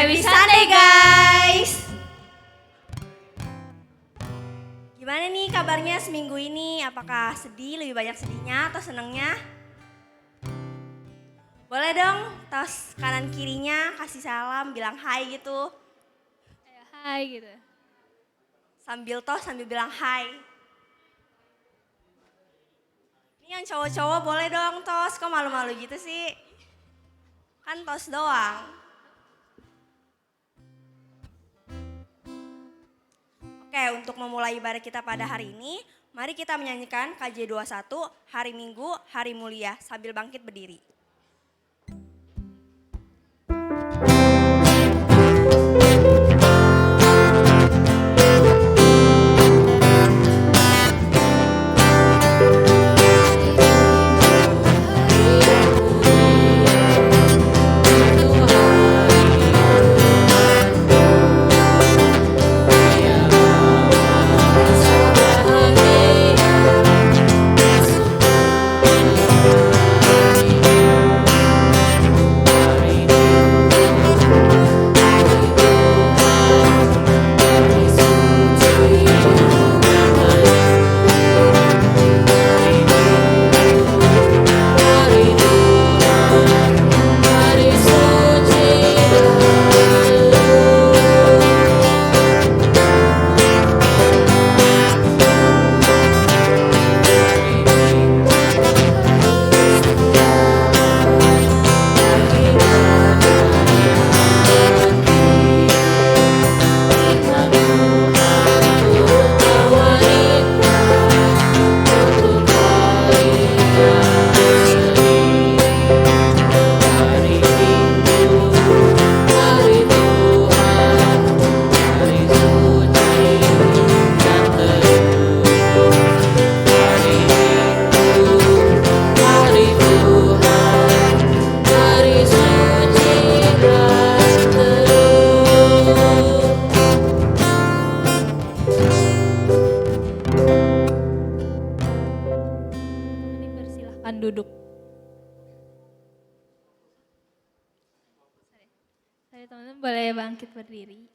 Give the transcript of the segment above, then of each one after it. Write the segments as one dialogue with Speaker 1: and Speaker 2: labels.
Speaker 1: Happy Sunday guys! Gimana nih kabarnya seminggu ini? Apakah sedih, lebih banyak sedihnya atau senangnya? Boleh dong tos kanan kirinya kasih salam, bilang hai gitu.
Speaker 2: Hai gitu.
Speaker 1: Sambil bilang hai. Ini yang cowok-cowok boleh dong tos, kok malu-malu gitu sih? Kan tos doang. Oke, untuk memulai ibadah kita pada hari ini, mari kita menyanyikan KJ21 Hari Minggu, Hari Mulia sambil bangkit berdiri.
Speaker 2: Duduk. Saya teman-teman boleh bangkit berdiri.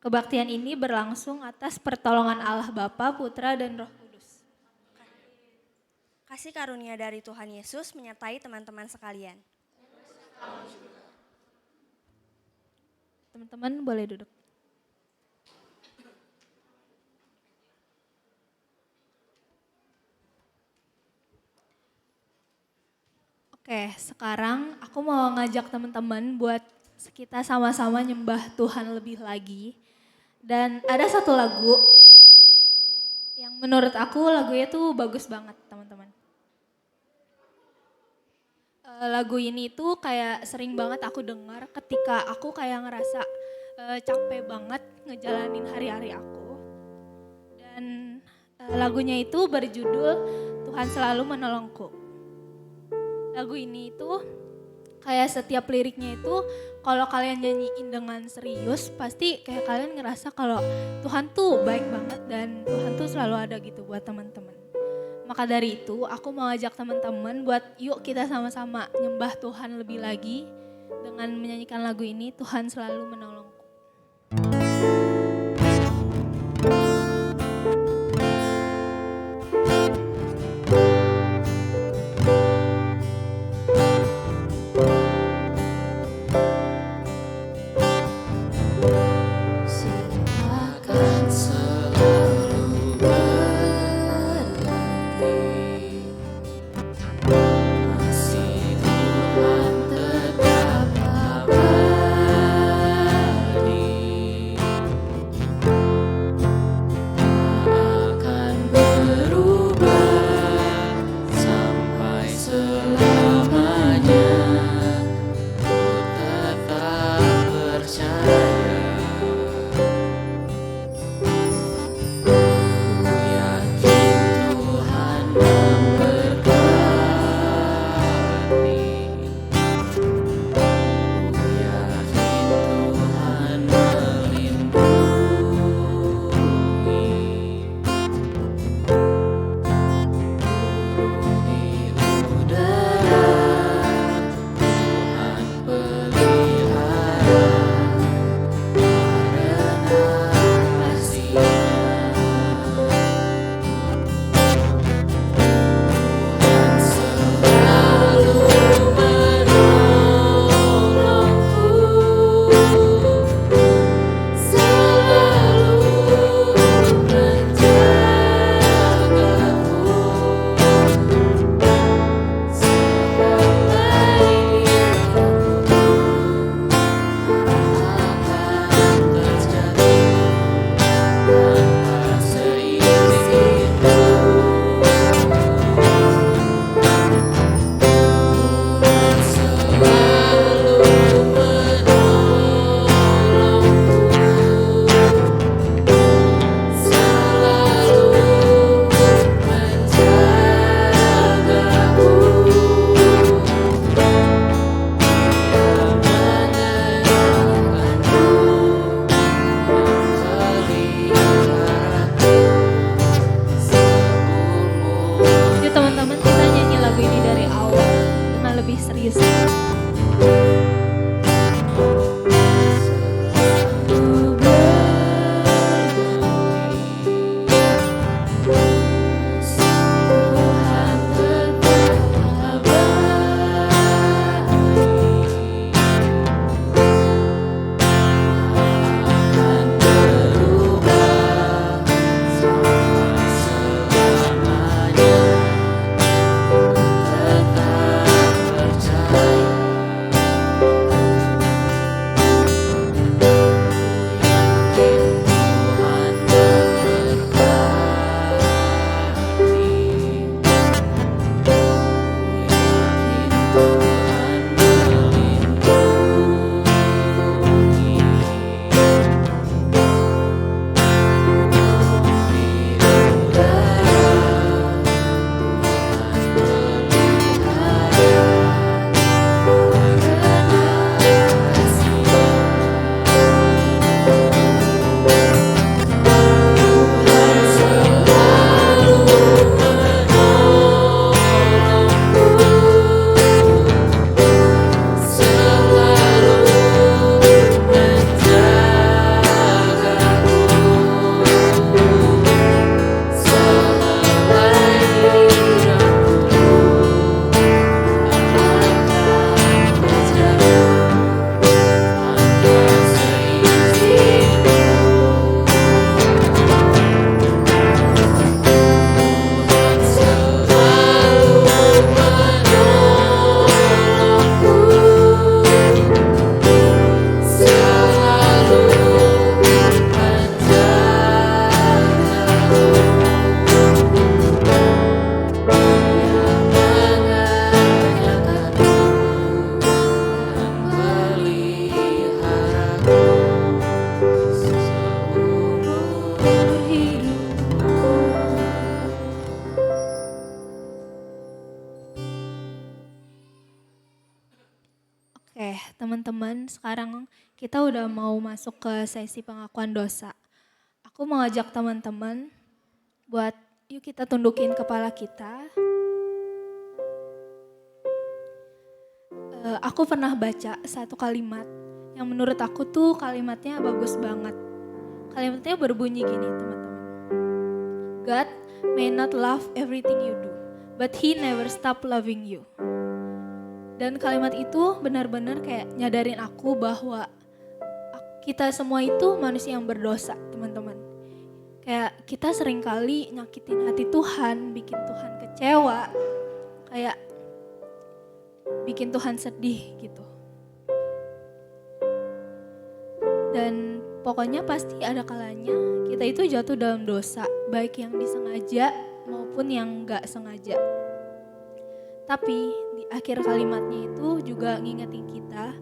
Speaker 2: Kebaktian ini berlangsung atas pertolongan Allah Bapa, Putra, dan Roh Kudus.
Speaker 1: Kasih karunia dari Tuhan Yesus menyertai teman-teman sekalian.
Speaker 2: Teman-teman boleh duduk. Oke, sekarang aku mau ngajak teman-teman buat kita sama-sama nyembah Tuhan lebih lagi. Dan ada satu lagu yang menurut aku lagunya tuh bagus banget teman-teman. Lagu ini tuh kayak sering banget aku dengar ketika aku kayak ngerasa capek banget ngejalanin hari-hari aku. Dan lagunya itu berjudul Tuhan Selalu Menolongku. Lagu ini itu kayak setiap liriknya itu kalau kalian nyanyiin dengan serius pasti kayak kalian ngerasa kalau Tuhan tuh baik banget dan Tuhan tuh selalu ada gitu buat teman-teman. Maka dari itu aku mau ajak teman-teman buat yuk kita sama-sama nyembah Tuhan lebih lagi dengan menyanyikan lagu ini Tuhan Selalu Menolongku. teman-teman, sekarang kita udah mau masuk ke sesi pengakuan dosa. Aku mau ajak teman-teman buat yuk kita tundukin kepala kita. Aku pernah baca satu kalimat yang menurut aku tuh kalimatnya bagus banget. Kalimatnya berbunyi gini teman-teman. God may not love everything you do, but He never stop loving you. Dan kalimat itu benar-benar kayak nyadarin aku bahwa kita semua itu manusia yang berdosa teman-teman. Kayak kita seringkali nyakitin hati Tuhan, bikin Tuhan kecewa, kayak bikin Tuhan sedih gitu. Dan pokoknya pasti ada kalanya kita itu jatuh dalam dosa, baik yang disengaja maupun yang gak sengaja. Tapi di akhir kalimatnya itu juga ngingetin kita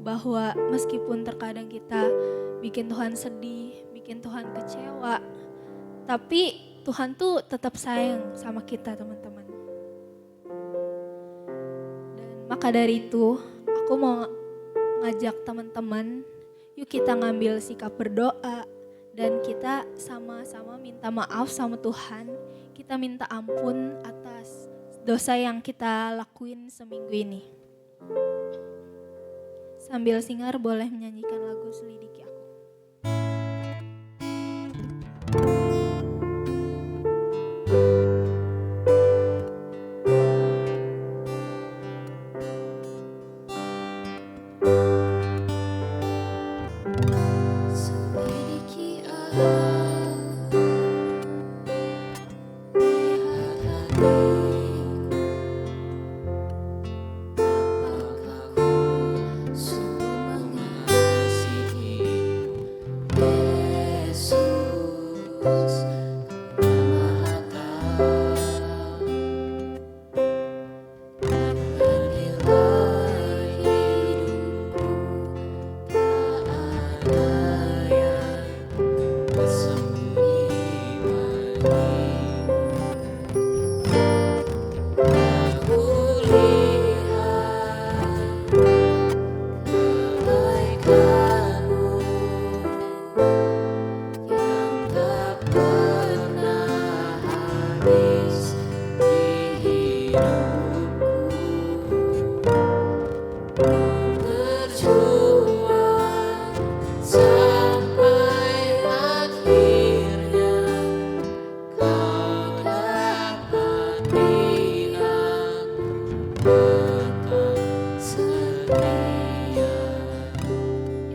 Speaker 2: bahwa meskipun terkadang kita bikin Tuhan sedih, bikin Tuhan kecewa, tapi Tuhan tuh tetap sayang sama kita teman-teman. Dan maka dari itu aku mau ngajak teman-teman, yuk kita ngambil sikap berdoa dan kita sama-sama minta maaf sama Tuhan. Kita minta ampun atas dosa yang kita lakuin seminggu ini. Sambil singar boleh menyanyikan lagu Selidiki Aku.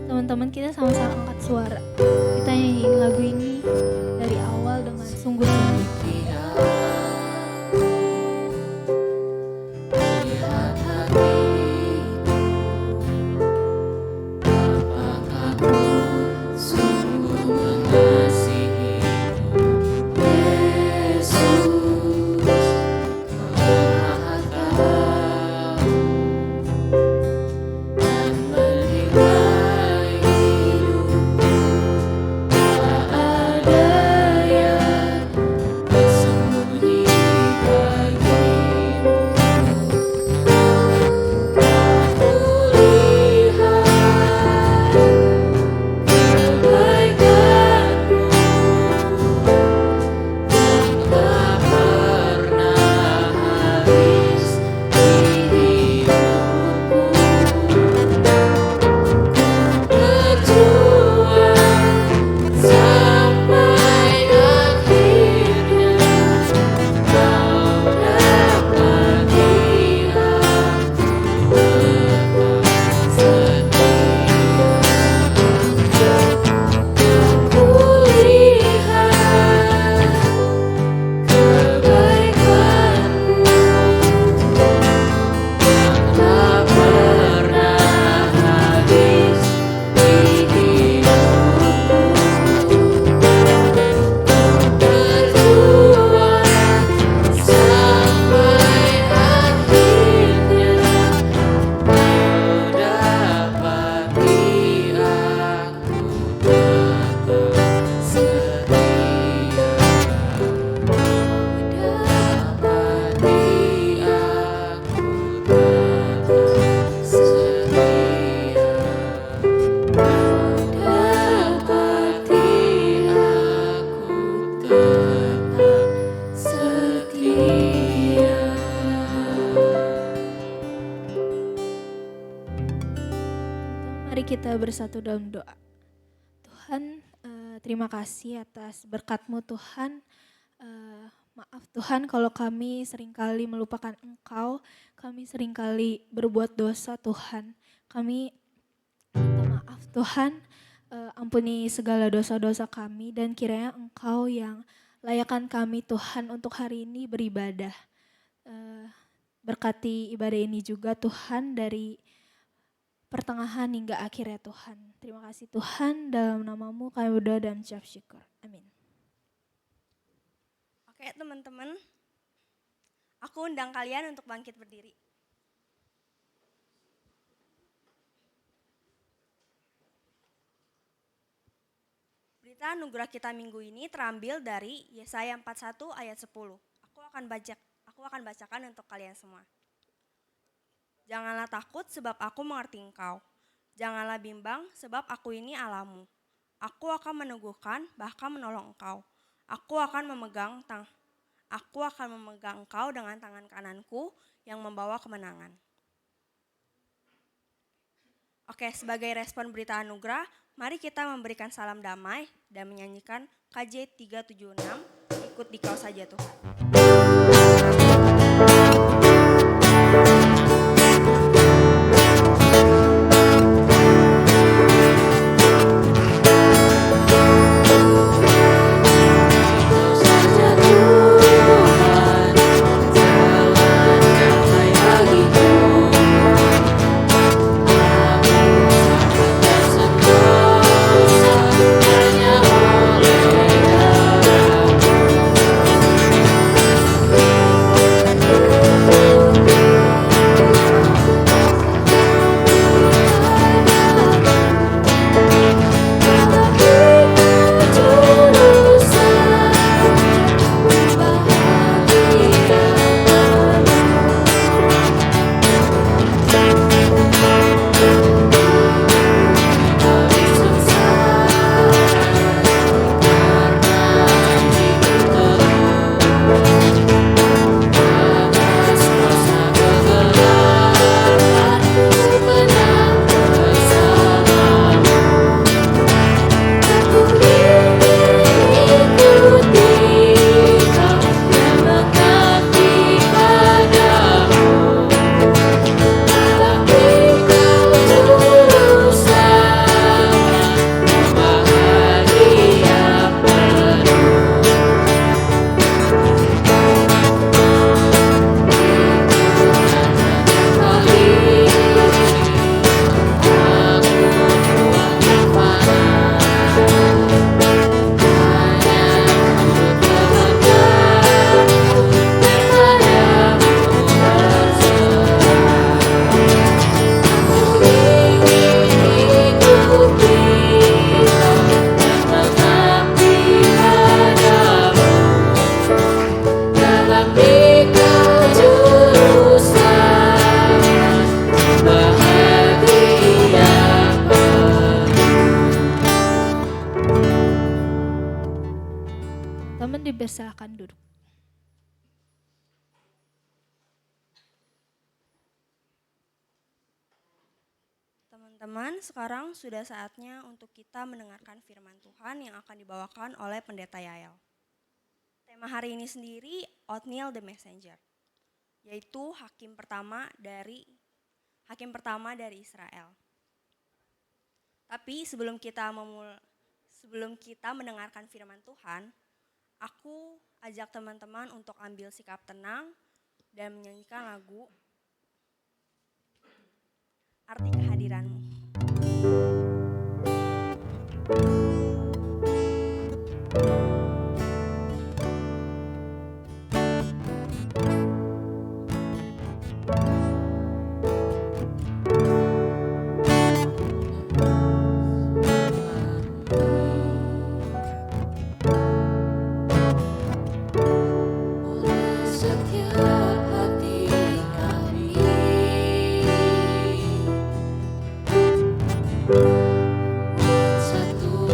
Speaker 2: Teman-teman kita sama-sama angkat suara. Kita nyanyiin lagu ini dari awal dengan sungguh-sungguh. kita bersatu dalam doa. Tuhan, terima kasih atas berkat-Mu Tuhan. Maaf Tuhan kalau kami seringkali melupakan Engkau, kami seringkali berbuat dosa Tuhan. Kami minta maaf Tuhan, ampuni segala dosa-dosa kami dan kiranya Engkau yang layakkan kami Tuhan untuk hari ini beribadah. Berkati ibadah ini juga Tuhan dari pertengahan hingga akhirnya Tuhan. Terima kasih Tuhan, dalam nama-Mu kami berdoa dan mengucap syukur. Amin.
Speaker 1: Oke teman-teman, aku undang kalian untuk bangkit berdiri. Berita anugerah kita minggu ini terambil dari Yesaya 41 ayat 10. Aku akan bacakan untuk kalian semua. Janganlah takut sebab aku mengerti engkau. Janganlah bimbang sebab aku ini Allahmu. Aku akan meneguhkan bahkan menolong engkau. Aku akan memegang engkau dengan tangan kananku yang membawa kemenangan. Oke, sebagai respon berita anugerah, mari kita memberikan salam damai dan menyanyikan KJ 376, ikut dikau saja Tuhan.
Speaker 2: Dipersilakan duduk.
Speaker 1: Teman-teman, sekarang sudah saatnya untuk kita mendengarkan firman Tuhan yang akan dibawakan oleh Pendeta Yael. Tema hari ini sendiri, Othniel the Messenger, yaitu hakim pertama dari Israel. Tapi sebelum kita mendengarkan firman Tuhan, aku ajak teman-teman untuk ambil sikap tenang dan menyanyikan lagu Arti Kehadiranmu.
Speaker 3: Satu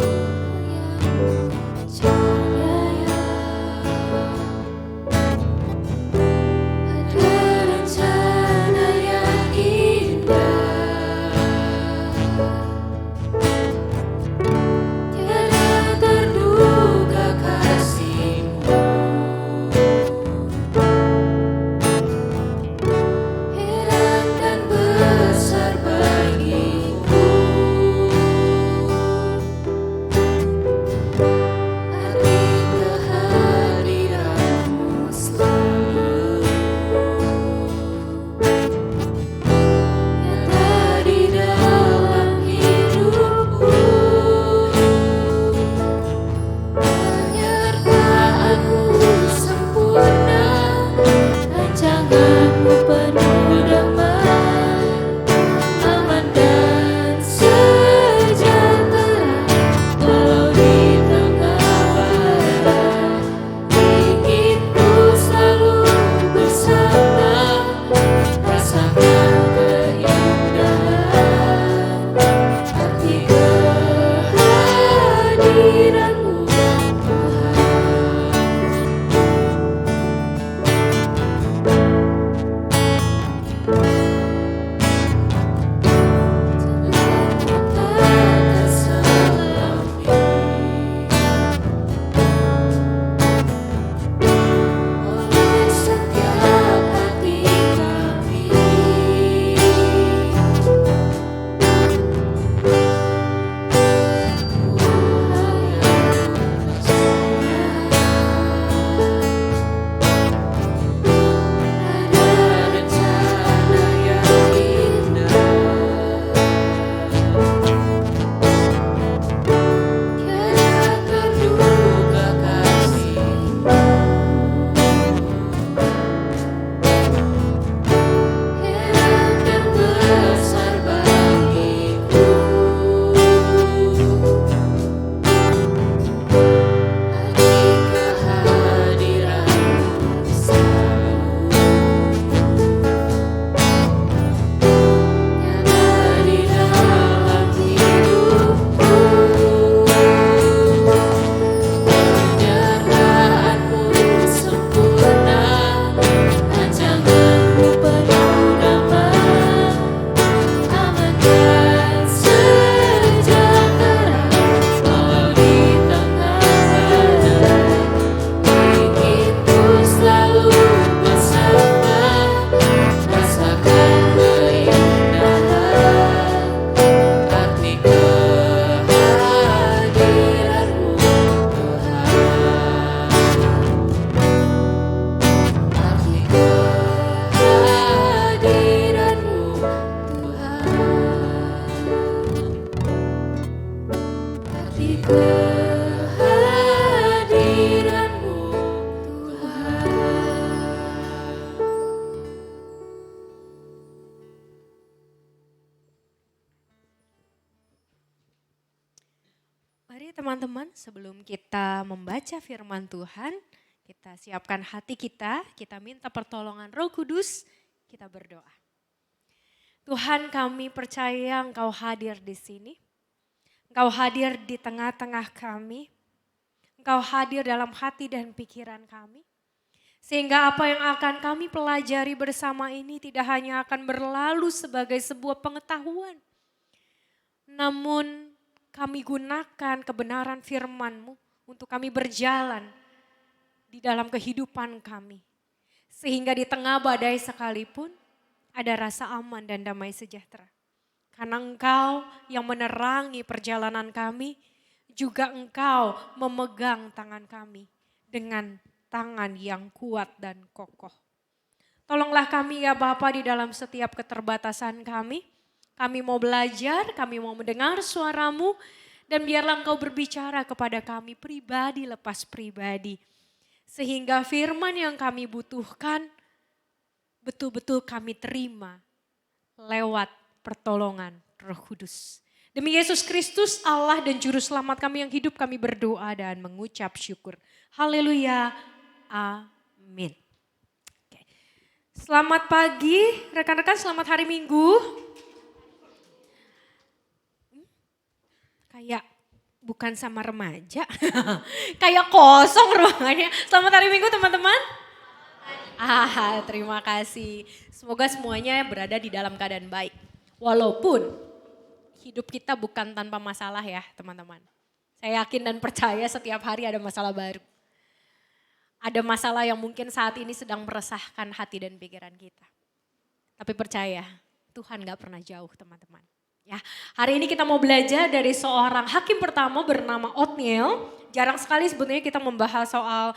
Speaker 2: di kehadiran-Mu Tuhan.
Speaker 3: Mari teman-teman, sebelum kita membaca firman Tuhan, kita siapkan hati kita minta pertolongan Roh Kudus, kita berdoa. Tuhan, kami percaya Engkau hadir di sini. Engkau hadir di tengah-tengah kami. Engkau hadir dalam hati dan pikiran kami. Sehingga apa yang akan kami pelajari bersama ini tidak hanya akan berlalu sebagai sebuah pengetahuan. Namun kami gunakan kebenaran firman-Mu untuk kami berjalan di dalam kehidupan kami. Sehingga di tengah badai sekalipun ada rasa aman dan damai sejahtera. Karena Engkau yang menerangi perjalanan kami, juga Engkau memegang tangan kami dengan tangan yang kuat dan kokoh. Tolonglah kami ya Bapa di dalam setiap keterbatasan kami. Kami mau belajar, kami mau mendengar suara-Mu, dan biarlah Engkau berbicara kepada kami pribadi lepas pribadi. Sehingga firman yang kami butuhkan betul-betul kami terima lewat pertolongan Roh Kudus. Demi Yesus Kristus Allah dan Juru Selamat kami yang hidup, kami berdoa dan mengucap syukur. Haleluya, amin. Oke. Selamat pagi rekan-rekan, selamat hari Minggu. Kayak bukan sama remaja, kayak kosong ruangannya. Selamat hari Minggu teman-teman. Terima kasih. Semoga semuanya berada di dalam keadaan baik. Walaupun hidup kita bukan tanpa masalah ya teman-teman. Saya yakin dan percaya setiap hari ada masalah baru. Ada masalah yang mungkin saat ini sedang meresahkan hati dan pikiran kita. Tapi percaya, Tuhan gak pernah jauh teman-teman. Ya, hari ini kita mau belajar dari seorang hakim pertama bernama Othniel. Jarang sekali sebetulnya kita membahas soal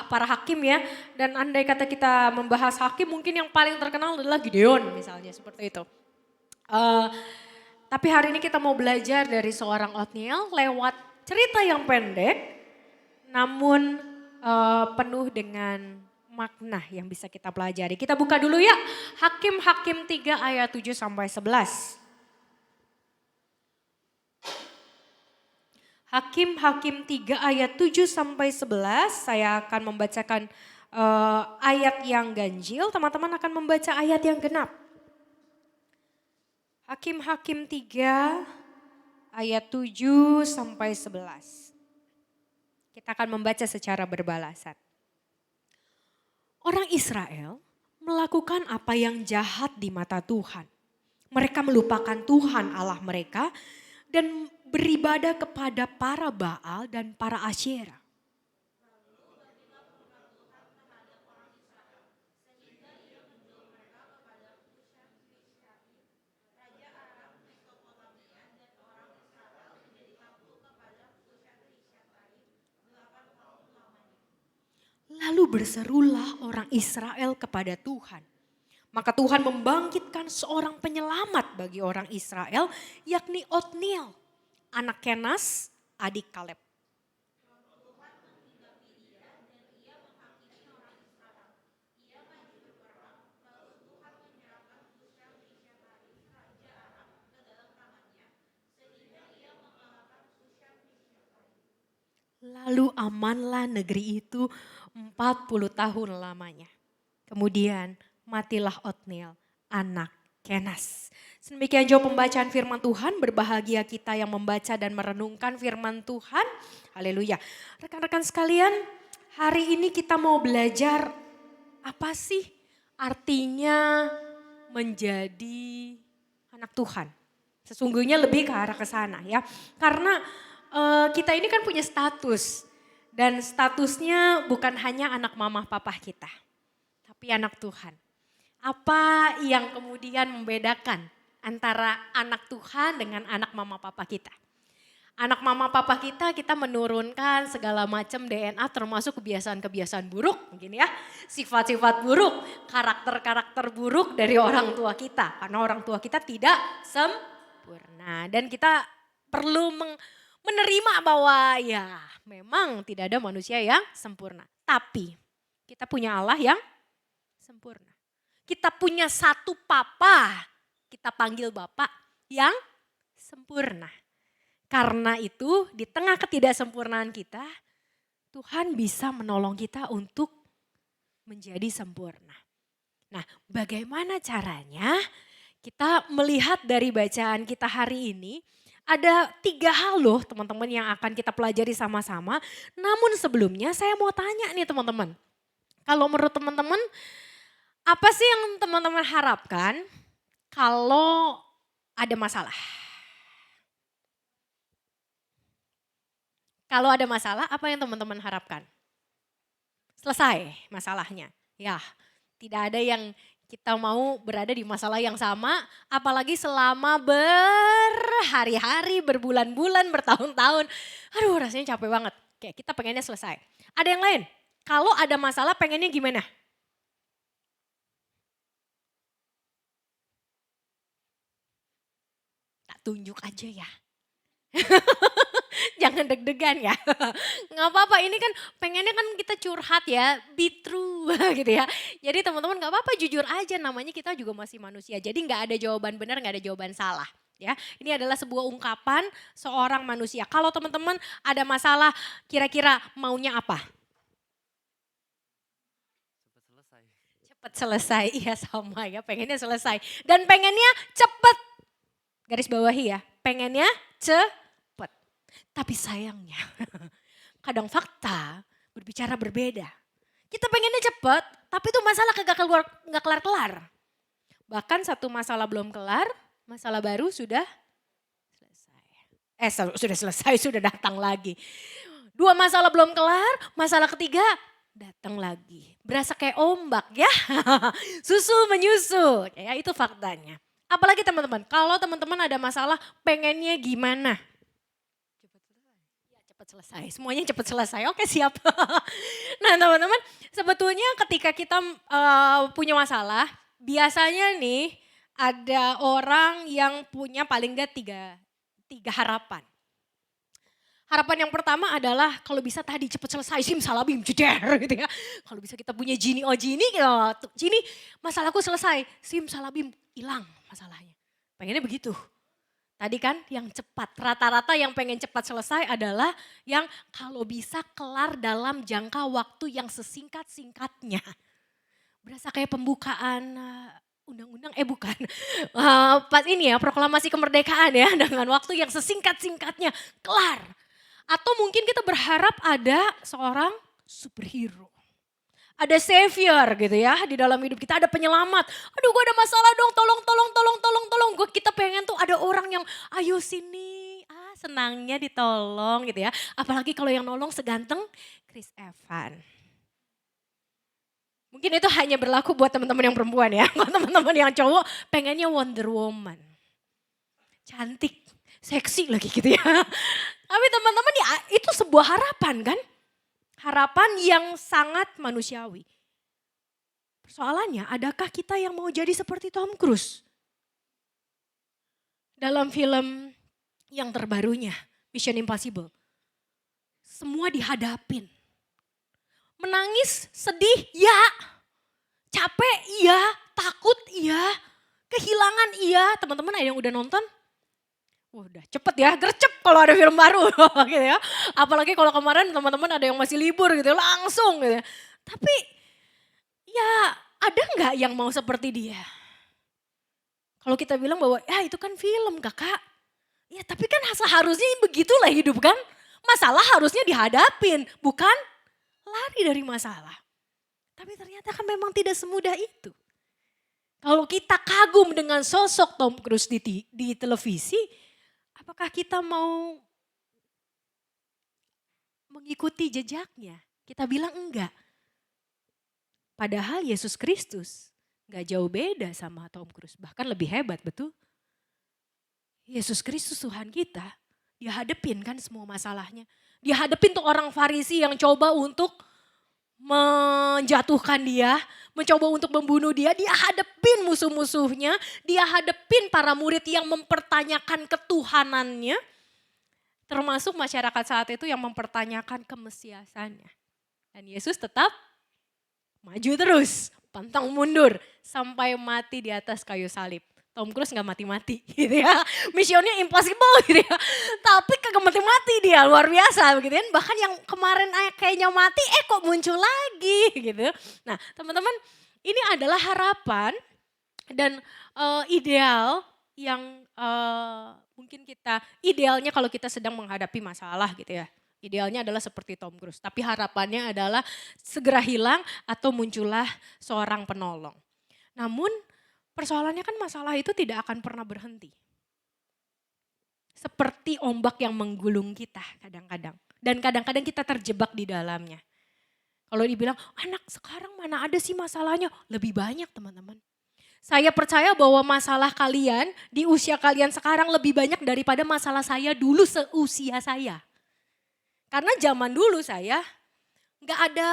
Speaker 3: para hakim ya. Dan andai kata kita membahas hakim, mungkin yang paling terkenal adalah Gideon misalnya, seperti itu. Tapi hari ini kita mau belajar dari seorang Othniel lewat cerita yang pendek, namun penuh dengan makna yang bisa kita pelajari. Kita buka dulu ya, Hakim-Hakim 3 ayat 7 sampai 11. Hakim-Hakim 3 ayat 7 sampai 11, saya akan membacakan ayat yang ganjil, teman-teman akan membaca ayat yang genap. Hakim-Hakim 3 ayat 7 sampai 11. Kita akan membaca secara berbalasan. Orang Israel melakukan apa yang jahat di mata Tuhan. Mereka melupakan Tuhan Allah mereka dan beribadah kepada para Baal dan para Asyera. Lalu berserulah orang Israel kepada Tuhan. Maka Tuhan membangkitkan seorang penyelamat bagi orang Israel, yakni Othniel, anak Kenas, adik Kaleb. Lalu amanlah negeri itu 40 tahun lamanya. Kemudian matilah Othniel, anak Kenas. Sedemikian jauh pembacaan firman Tuhan, berbahagia kita yang membaca dan merenungkan firman Tuhan. Haleluya. Rekan-rekan sekalian, hari ini kita mau belajar apa sih artinya menjadi anak Tuhan. Sesungguhnya lebih ke arah ke sana ya. Karena kita ini kan punya status. Dan statusnya bukan hanya anak mama papa kita. Tapi anak Tuhan. Apa yang kemudian membedakan antara anak Tuhan dengan anak mama papa kita? Anak mama papa kita menurunkan segala macam DNA termasuk kebiasaan-kebiasaan buruk mungkin ya. Sifat-sifat buruk, karakter-karakter buruk dari orang tua kita. Karena orang tua kita tidak sempurna. Dan kita perlu menerima bahwa ya memang tidak ada manusia yang sempurna. Tapi kita punya Allah yang sempurna. Kita punya satu Papa, kita panggil Bapak yang sempurna. Karena itu di tengah ketidaksempurnaan kita, Tuhan bisa menolong kita untuk menjadi sempurna. Nah, bagaimana caranya? Kita melihat dari bacaan kita hari ini, ada 3 hal loh teman-teman yang akan kita pelajari sama-sama. Namun sebelumnya saya mau tanya nih teman-teman. Kalau menurut teman-teman, apa sih yang teman-teman harapkan kalau ada masalah? Kalau ada masalah, apa yang teman-teman harapkan? Selesai masalahnya. Ya, tidak ada yang kita mau berada di masalah yang sama, apalagi selama berhari-hari, berbulan-bulan, bertahun-tahun. Aduh rasanya capek banget, kayak kita pengennya selesai. Ada yang lain? Kalau ada masalah pengennya gimana? Tak tunjuk aja ya. Jangan deg-degan ya. Nggak apa-apa, ini kan pengennya kan kita curhat ya, be true gitu ya. Jadi teman-teman nggak apa-apa, jujur aja, namanya kita juga masih manusia. Jadi nggak ada jawaban benar, nggak ada jawaban salah. Ya, ini adalah sebuah ungkapan seorang manusia. Kalau teman-teman ada masalah, kira-kira maunya apa? Cepat selesai, iya sama ya, pengennya selesai. Dan pengennya cepet, garis bawahi ya, pengennya cepet. Tapi sayangnya kadang fakta berbicara berbeda. Kita pengennya cepet, tapi itu masalah nggak kelar-kelar. Bahkan satu masalah belum kelar, masalah baru sudah selesai. Sudah selesai, sudah datang lagi. 2 masalah belum kelar, masalah ketiga datang lagi. Berasa kayak ombak ya, susu menyusu, ya itu faktanya. Apalagi teman-teman, kalau teman-teman ada masalah pengennya gimana? Cepat selesai, semuanya cepat selesai, oke siap. Nah teman-teman, sebetulnya ketika kita punya masalah, biasanya nih ada orang yang punya paling enggak tiga harapan. Harapan yang pertama adalah kalau bisa tadi cepat selesai, simsalabim, jeder gitu ya. Kalau bisa kita punya Jini, oh Jini, Jini masalahku selesai, simsalabim, hilang masalahnya. Pengennya begitu. Tadi kan yang cepat, rata-rata yang pengen cepat selesai adalah yang kalau bisa kelar dalam jangka waktu yang sesingkat-singkatnya. Berasa kayak pembukaan undang-undang, bukan. Pas ini ya proklamasi kemerdekaan ya dengan waktu yang sesingkat-singkatnya kelar. Atau mungkin kita berharap ada seorang superhero. Ada savior gitu ya di dalam hidup kita, ada penyelamat. Aduh gue ada masalah dong, tolong. Kita pengen tuh ada orang yang ayo sini, senangnya ditolong gitu ya. Apalagi kalau yang nolong seganteng Chris Evans. Mungkin itu hanya berlaku buat teman-teman yang perempuan ya. Kalau teman-teman yang cowok pengennya Wonder Woman. Cantik, seksi lagi gitu ya. Tapi teman-teman ya itu sebuah harapan kan. Harapan yang sangat manusiawi. Persoalannya adakah kita yang mau jadi seperti Tom Cruise? Dalam film yang terbarunya, Mission Impossible. Semua dihadapin. Menangis, sedih, ya. Capek, iya. Takut, iya. Kehilangan, iya. Teman-teman ada yang udah nonton? Udah cepet ya, gercep kalau ada film baru gitu ya. Apalagi kalau kemarin teman-teman ada yang masih libur gitu ya, langsung gitu ya. Tapi ya ada nggak yang mau seperti dia? Kalau kita bilang bahwa ya itu kan film kakak. Ya tapi kan seharusnya begitulah hidup kan. Masalah harusnya dihadapin, bukan lari dari masalah. Tapi ternyata kan memang tidak semudah itu. Kalau kita kagum dengan sosok Tom Cruise di televisi, apakah kita mau mengikuti jejaknya? Kita bilang enggak. Padahal Yesus Kristus gak jauh beda sama Tom Cruise. Bahkan lebih hebat, betul? Yesus Kristus Tuhan kita, dia hadepin kan semua masalahnya. Dia hadepin tuh orang Farisi yang coba untuk menjatuhkan dia, mencoba untuk membunuh dia. Dia hadepin musuh-musuhnya, dia hadepin para murid yang mempertanyakan ketuhanannya. termasuk masyarakat saat itu yang mempertanyakan kemesiasannya. Dan Yesus tetap maju terus, pantang mundur sampai mati di atas kayu salib. Tom Cruise nggak mati-mati gitu ya, misionnya impossible gitu ya, tapi kagak mati-mati dia, luar biasa begitu kan. Bahkan yang kemarin kayaknya mati, kok muncul lagi gitu. Nah teman-teman, ini adalah harapan dan ideal yang mungkin kita, idealnya kalau kita sedang menghadapi masalah gitu ya. Idealnya adalah seperti Tom Cruise, tapi harapannya adalah segera hilang atau muncullah seorang penolong. Namun persoalannya kan masalah itu tidak akan pernah berhenti. Seperti ombak yang menggulung kita kadang-kadang. Dan kadang-kadang kita terjebak di dalamnya. Kalau dibilang, anak sekarang mana ada sih masalahnya? Lebih banyak teman-teman. Saya percaya bahwa masalah kalian di usia kalian sekarang lebih banyak daripada masalah saya dulu seusia saya. Karena zaman dulu saya nggak ada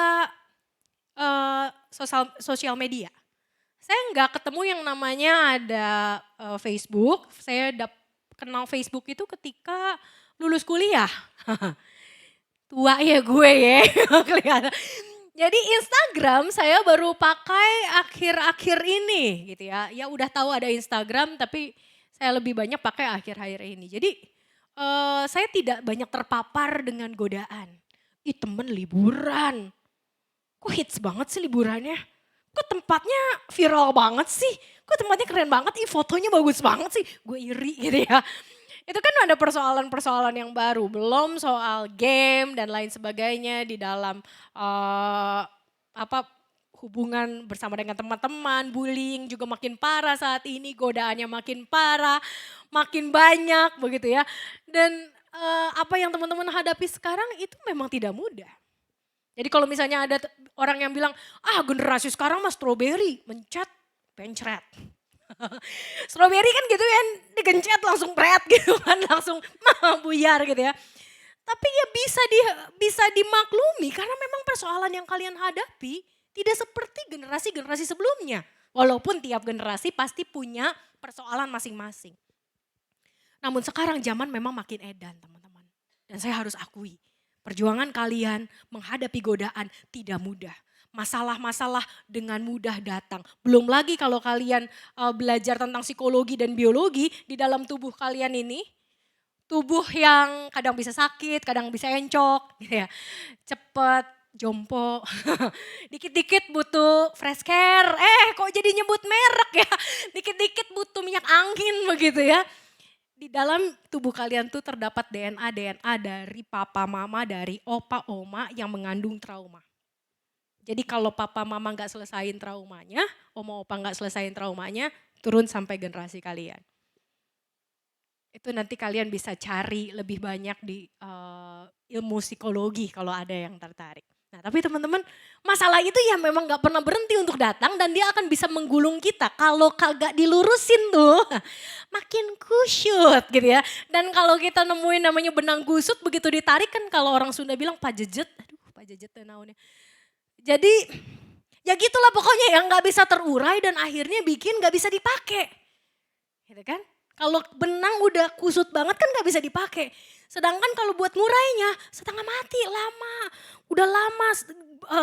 Speaker 3: sosial media. Saya nggak ketemu yang namanya ada Facebook. Saya kenal Facebook itu ketika lulus kuliah. Tua ya gue ya, kelihatan. Jadi Instagram saya baru pakai akhir-akhir ini gitu ya. Ya udah tahu ada Instagram tapi saya lebih banyak pakai akhir-akhir ini. Jadi saya tidak banyak terpapar dengan godaan. Ih temen liburan, kok hits banget sih liburannya? Kok tempatnya viral banget sih? Kok tempatnya keren banget? Ih fotonya bagus banget sih. Gue iri gitu ya. Itu kan ada persoalan-persoalan yang baru. Belum soal game dan lain sebagainya di dalam hubungan bersama dengan teman-teman. Bullying juga makin parah saat ini. Godaannya makin parah, makin banyak begitu ya. Dan apa yang teman-teman hadapi sekarang itu memang tidak mudah. Jadi kalau misalnya ada orang yang bilang, generasi sekarang mah strawberry, mencet, pencret. Strawberry kan gitu kan, digencet langsung pret gitu kan, langsung buyar gitu ya. Tapi ya bisa dimaklumi karena memang persoalan yang kalian hadapi tidak seperti generasi-generasi sebelumnya. Walaupun tiap generasi pasti punya persoalan masing-masing. Namun sekarang zaman memang makin edan teman-teman. Dan saya harus akui, perjuangan kalian menghadapi godaan tidak mudah. Masalah-masalah dengan mudah datang. Belum lagi kalau kalian belajar tentang psikologi dan biologi di dalam tubuh kalian ini. Tubuh yang kadang bisa sakit, kadang bisa encok, gitu ya. Cepet, jompo, dikit-dikit butuh fresh care. Kok jadi nyebut merek ya. Dikit-dikit butuh minyak angin begitu ya. Di dalam tubuh kalian tuh terdapat DNA dari papa mama, dari opa oma yang mengandung trauma. Jadi kalau papa mama gak selesain traumanya, oma opa gak selesain traumanya, turun sampai generasi kalian. Itu nanti kalian bisa cari lebih banyak di ilmu psikologi kalau ada yang tertarik. Nah tapi teman-teman, masalah itu ya memang gak pernah berhenti untuk datang dan dia akan bisa menggulung kita. Kalau kagak dilurusin tuh makin kusyut gitu ya. Dan kalau kita nemuin namanya benang kusut begitu ditarik kan kalau orang Sunda bilang pajejet. Aduh pajejet naonnya. Jadi ya gitulah pokoknya yang gak bisa terurai dan akhirnya bikin gak bisa dipakai. Gitu kan. Kalau benang udah kusut banget kan gak bisa dipakai. Sedangkan kalau buat ngurainya setengah mati lama. Udah lama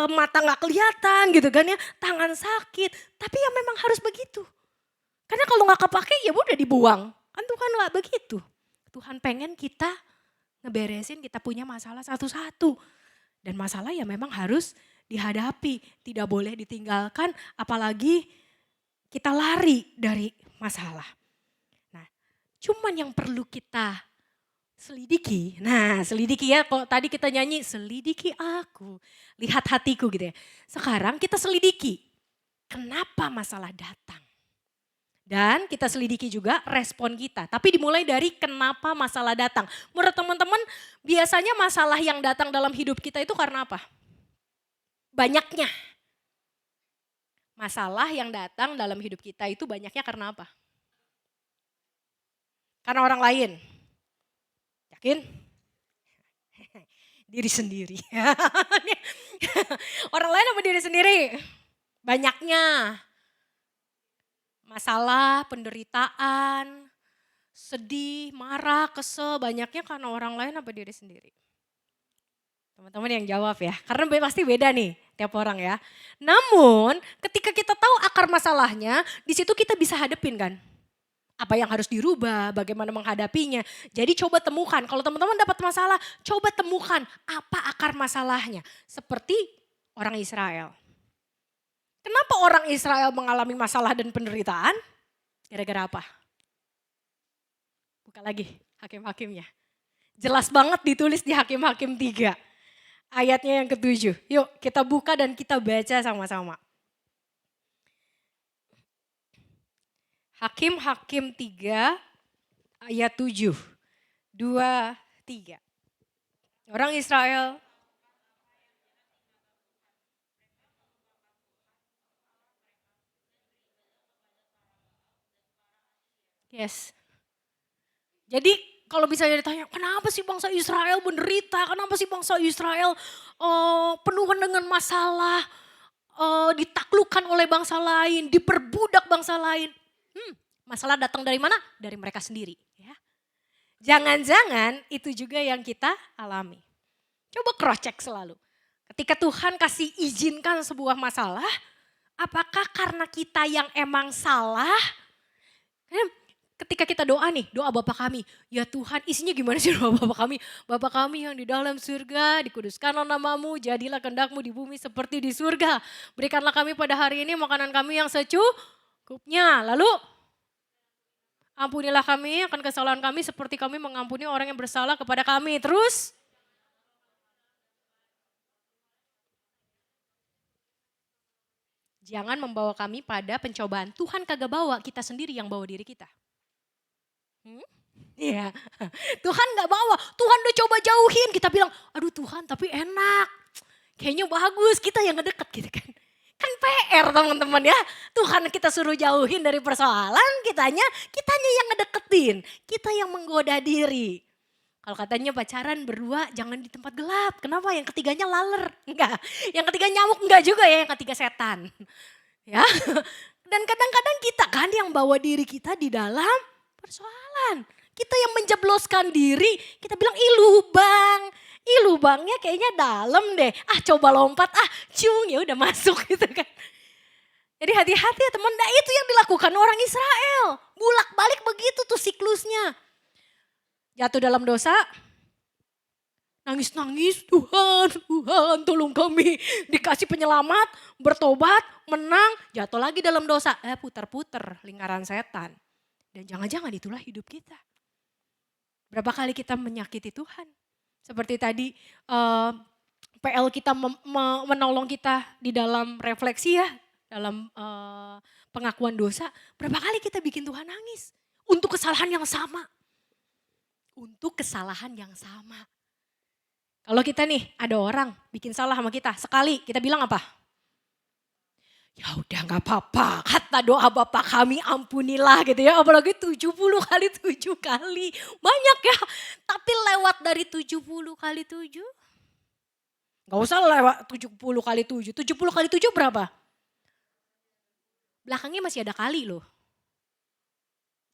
Speaker 3: mata gak kelihatan gitu kan ya. Tangan sakit. Tapi ya memang harus begitu. Karena kalau gak kepake ya udah dibuang. Kan Tuhan gak begitu. Tuhan pengen kita ngeberesin kita punya masalah satu-satu. Dan masalah ya memang harus dihadapi. Tidak boleh ditinggalkan apalagi kita lari dari masalah. Cuman yang perlu kita selidiki. Nah selidiki ya, kalau tadi kita nyanyi selidiki aku, lihat hatiku gitu ya. Sekarang kita selidiki kenapa masalah datang. Dan kita selidiki juga respon kita. Tapi dimulai dari kenapa masalah datang. Menurut teman-teman biasanya masalah yang datang dalam hidup kita itu karena apa? Banyaknya. Masalah yang datang dalam hidup kita itu banyaknya karena apa? Karena orang lain. Yakin? Diri sendiri. Orang lain apa diri sendiri? Banyaknya. Masalah, penderitaan, sedih, marah, kesel, banyaknya karena orang lain apa diri sendiri? Teman-teman yang jawab ya, karena pasti beda nih tiap orang ya. Namun ketika kita tahu akar masalahnya, di situ kita bisa hadepin kan. Apa yang harus dirubah, bagaimana menghadapinya. Jadi coba temukan, kalau teman-teman dapat masalah, coba temukan apa akar masalahnya. Seperti orang Israel. Kenapa orang Israel mengalami masalah dan penderitaan? Gara-gara apa? Buka lagi Hakim-Hakimnya. Jelas banget ditulis di Hakim-Hakim 3. Ayatnya yang ke-7. Yuk kita buka dan kita baca sama-sama. Hakim-Hakim 3 ayat 7. 2, 3. Orang Israel. Yes. Jadi kalau misalnya ditanya, kenapa sih bangsa Israel menderita? Kenapa sih bangsa Israel penuh dengan masalah? Ditaklukkan oleh bangsa lain, diperbudak bangsa lain. Masalah datang dari mana? Dari mereka sendiri. Ya. Jangan-jangan itu juga yang kita alami. Coba cross check selalu. Ketika Tuhan kasih izinkan sebuah masalah, apakah karena kita yang emang salah? Ketika kita doa nih, doa Bapa kami, ya Tuhan isinya gimana sih doa Bapa kami? Bapa kami yang di dalam surga, dikuduskanlah namamu, jadilah kehendakmu di bumi seperti di surga. Berikanlah kami pada hari ini makanan kami yang secukupnya. Lalu ampunilah kami akan kesalahan kami seperti kami mengampuni orang yang bersalah kepada kami. Terus jangan membawa kami pada pencobaan. Tuhan kagak bawa, kita sendiri yang bawa diri kita. Iya, Tuhan gak bawa, Tuhan udah coba jauhin, kita bilang, aduh Tuhan tapi enak, kayaknya bagus, kita yang ngedeket gitu kan. Kan PR teman-teman ya, Tuhan kita suruh jauhin dari persoalan, kitanya yang ngedeketin, kita yang menggoda diri. Kalau katanya pacaran berdua jangan di tempat gelap, kenapa? Yang ketiganya laler, enggak. Yang ketiga nyamuk, enggak juga ya, yang ketiga setan. Ya, dan kadang-kadang kita kan yang bawa diri kita di dalam persoalan. Kita yang menjebloskan diri, kita bilang ih lubangnya kayaknya dalam deh. Ah coba lompat, ciung ya udah masuk gitu kan. Jadi hati-hati ya teman, nah itu yang dilakukan orang Israel. Bulak-balik begitu tuh siklusnya. Jatuh dalam dosa, nangis-nangis, Tuhan tolong kami. Dikasih penyelamat, bertobat, menang, jatuh lagi dalam dosa. Putar-putar lingkaran setan. Dan jangan-jangan itulah hidup kita. Berapa kali kita menyakiti Tuhan. Seperti tadi PL kita menolong kita di dalam refleksi ya. Dalam pengakuan dosa. Berapa kali kita bikin Tuhan nangis. Untuk kesalahan yang sama. Untuk kesalahan yang sama. Kalau kita nih ada orang bikin salah sama kita. Sekali kita bilang apa? Ya udah gak apa-apa, kata doa Bapa kami ampunilah gitu ya. Apalagi 70 kali 7 kali, banyak ya. Tapi lewat dari 70 kali 7, gak usah lewat 70 kali 7. 70 kali 7 berapa? Belakangnya masih ada kali loh.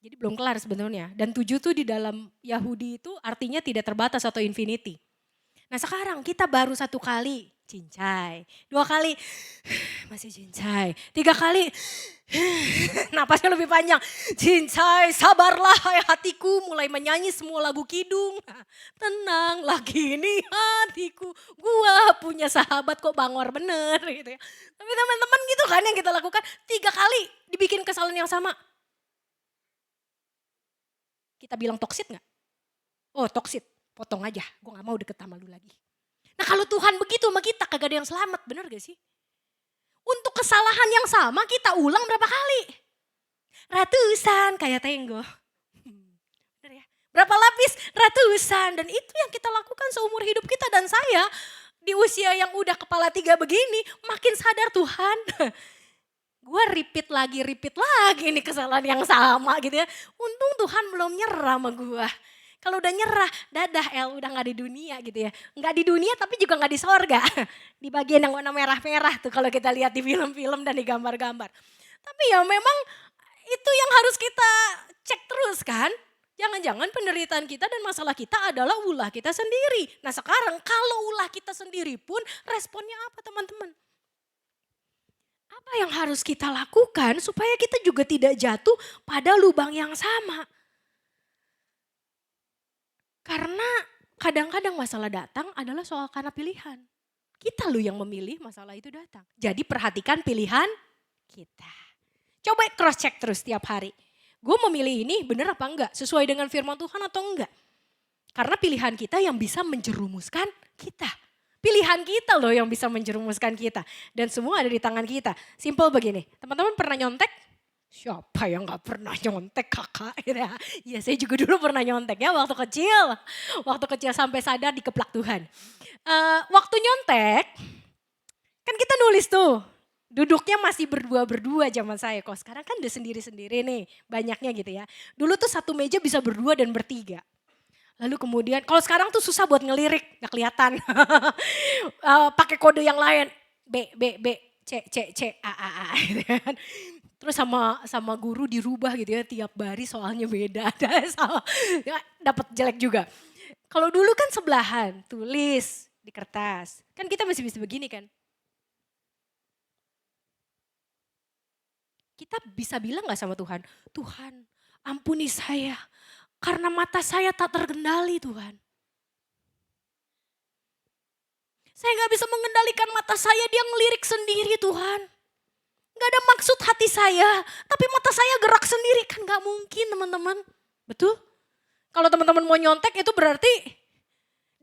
Speaker 3: Jadi belum kelar sebenarnya. Dan 7 tuh di dalam Yahudi itu artinya tidak terbatas atau infinity. Nah sekarang kita baru 1 kali cincai, 2 kali masih cincai, 3 kali napasnya lebih panjang. Cincai sabarlah hai hatiku, mulai menyanyi semua lagu kidung. Tenanglah gini hatiku, gua punya sahabat kok bangor bener gitu ya. Tapi teman-teman gitu kan yang kita lakukan 3 kali dibikin kesalahan yang sama. Kita bilang toksit gak? Oh toksit. Potong aja, gue gak mau deket sama lu lagi. Nah kalau Tuhan begitu sama kita kagak ada yang selamat, bener gak sih? Untuk kesalahan yang sama kita ulang berapa kali? Ratusan kayak Tenggo. Bener ya? Berapa lapis? Ratusan. Dan itu yang kita lakukan seumur hidup kita. Dan saya di usia yang udah kepala 3 begini makin sadar Tuhan. Gue repeat lagi ini kesalahan yang sama gitu ya. Untung Tuhan belum nyerah sama gue. Kalau udah nyerah, dadah udah gak di dunia gitu ya. Gak di dunia tapi juga gak di sorga. Di bagian yang warna merah-merah tuh kalau kita lihat di film-film dan di gambar-gambar. Tapi ya memang itu yang harus kita cek terus kan. Jangan-jangan penderitaan kita dan masalah kita adalah ulah kita sendiri. Nah sekarang kalau ulah kita sendiri pun responnya apa teman-teman? Apa yang harus kita lakukan supaya kita juga tidak jatuh pada lubang yang sama? Karena kadang-kadang masalah datang adalah soal karena pilihan. Kita loh yang memilih masalah itu datang. Jadi perhatikan pilihan kita. Coba cross check terus tiap hari. Gue memilih ini bener apa enggak? Sesuai dengan firman Tuhan atau enggak? Karena pilihan kita yang bisa menjerumuskan kita. Pilihan kita loh yang bisa menjerumuskan kita. Dan semua ada di tangan kita. Simple begini, teman-teman pernah nyontek? Siapa yang gak pernah nyontek kakak? Ya saya juga dulu pernah nyontek ya waktu kecil. Waktu kecil sampai sadar dikeplak Tuhan. Waktu nyontek, kan kita nulis tuh. Duduknya masih berdua-berdua zaman saya. Kok sekarang kan udah sendiri-sendiri nih banyaknya gitu ya. Dulu tuh satu meja bisa berdua dan bertiga. Lalu kemudian kalau sekarang tuh susah buat ngelirik, gak kelihatan. Pakai kode yang lain. B, C, A. Gitu kan. Terus sama guru dirubah gitu ya, tiap baris soalnya beda. Dapat jelek juga. Kalau dulu kan sebelahan, tulis di kertas. Kan kita masih bisa begini kan. Kita bisa bilang gak sama Tuhan, Tuhan ampuni saya karena mata saya tak terkendali Tuhan. Saya gak bisa mengendalikan mata saya, dia ngelirik sendiri Tuhan. Gak ada maksud hati saya, tapi mata saya gerak sendiri, kan gak mungkin teman-teman. Betul? Kalau teman-teman mau nyontek itu berarti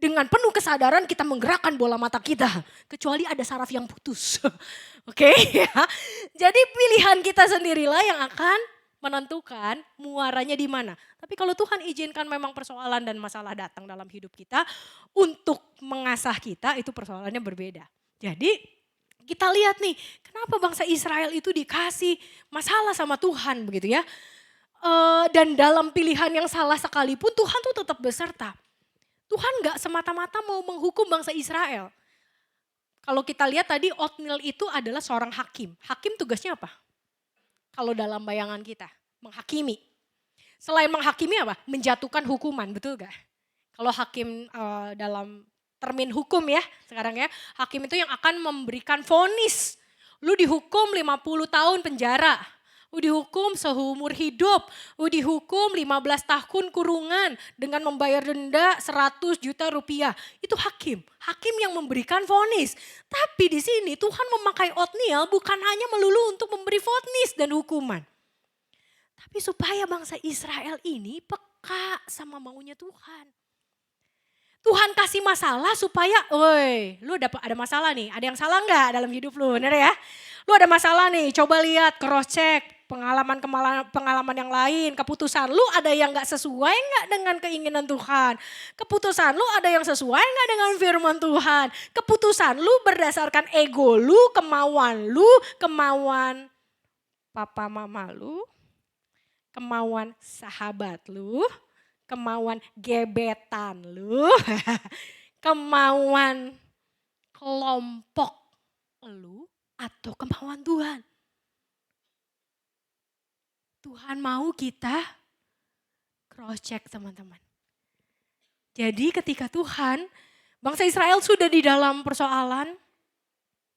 Speaker 3: dengan penuh kesadaran kita menggerakkan bola mata kita. Kecuali ada saraf yang putus. Oke ya. Jadi pilihan kita sendirilah yang akan menentukan muaranya di mana. Tapi kalau Tuhan izinkan memang persoalan dan masalah datang dalam hidup kita untuk mengasah kita, itu persoalannya berbeda. Jadi kita lihat nih, kenapa bangsa Israel itu dikasih masalah sama Tuhan begitu ya. Dan dalam pilihan yang salah sekalipun Tuhan tuh tetap beserta. Tuhan gak semata-mata mau menghukum bangsa Israel. Kalau kita lihat tadi Otniel itu adalah seorang hakim. Hakim tugasnya apa? Kalau dalam bayangan kita, menghakimi. Selain menghakimi apa? Menjatuhkan hukuman, betul gak? Kalau hakim dalam termin hukum ya sekarang ya. Hakim itu yang akan memberikan vonis. Lu dihukum 50 tahun penjara. Lu dihukum seumur hidup, lu dihukum 15 tahun kurungan dengan membayar denda 100 juta rupiah. Itu hakim yang memberikan vonis. Tapi di sini Tuhan memakai Otniel bukan hanya melulu untuk memberi vonis dan hukuman. Tapi supaya bangsa Israel ini peka sama maunya Tuhan. Tuhan kasih masalah supaya, woi lu ada masalah nih, ada yang salah enggak dalam hidup lu, bener ya? Lu ada masalah nih, coba lihat, cross check, pengalaman yang lain, keputusan lu ada yang gak sesuai gak dengan keinginan Tuhan. Keputusan lu ada yang sesuai gak dengan firman Tuhan. Keputusan lu berdasarkan ego lu, kemauan papa mama lu, kemauan sahabat lu, kemauan gebetan lu, kemauan kelompok lu, atau kemauan Tuhan. Tuhan mau kita cross check teman-teman. Jadi ketika Tuhan, bangsa Israel sudah di dalam persoalan,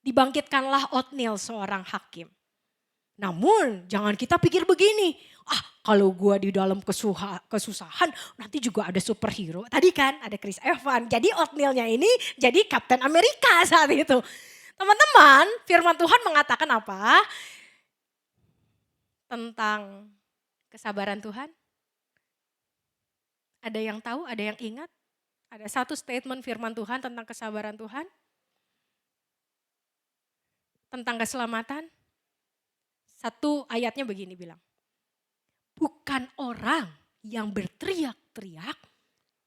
Speaker 3: dibangkitkanlah Otniel seorang hakim. Namun jangan kita pikir begini, kalau gue di dalam kesusahan nanti juga ada superhero. Tadi kan ada Chris Evans, jadi Otnielnya ini jadi Captain Amerika saat itu. Teman-teman, firman Tuhan mengatakan apa? Tentang kesabaran Tuhan. Ada yang tahu, ada yang ingat? Ada satu statement firman Tuhan tentang kesabaran Tuhan. Tentang keselamatan. Satu ayatnya begini bilang. Bukan orang yang berteriak-teriak,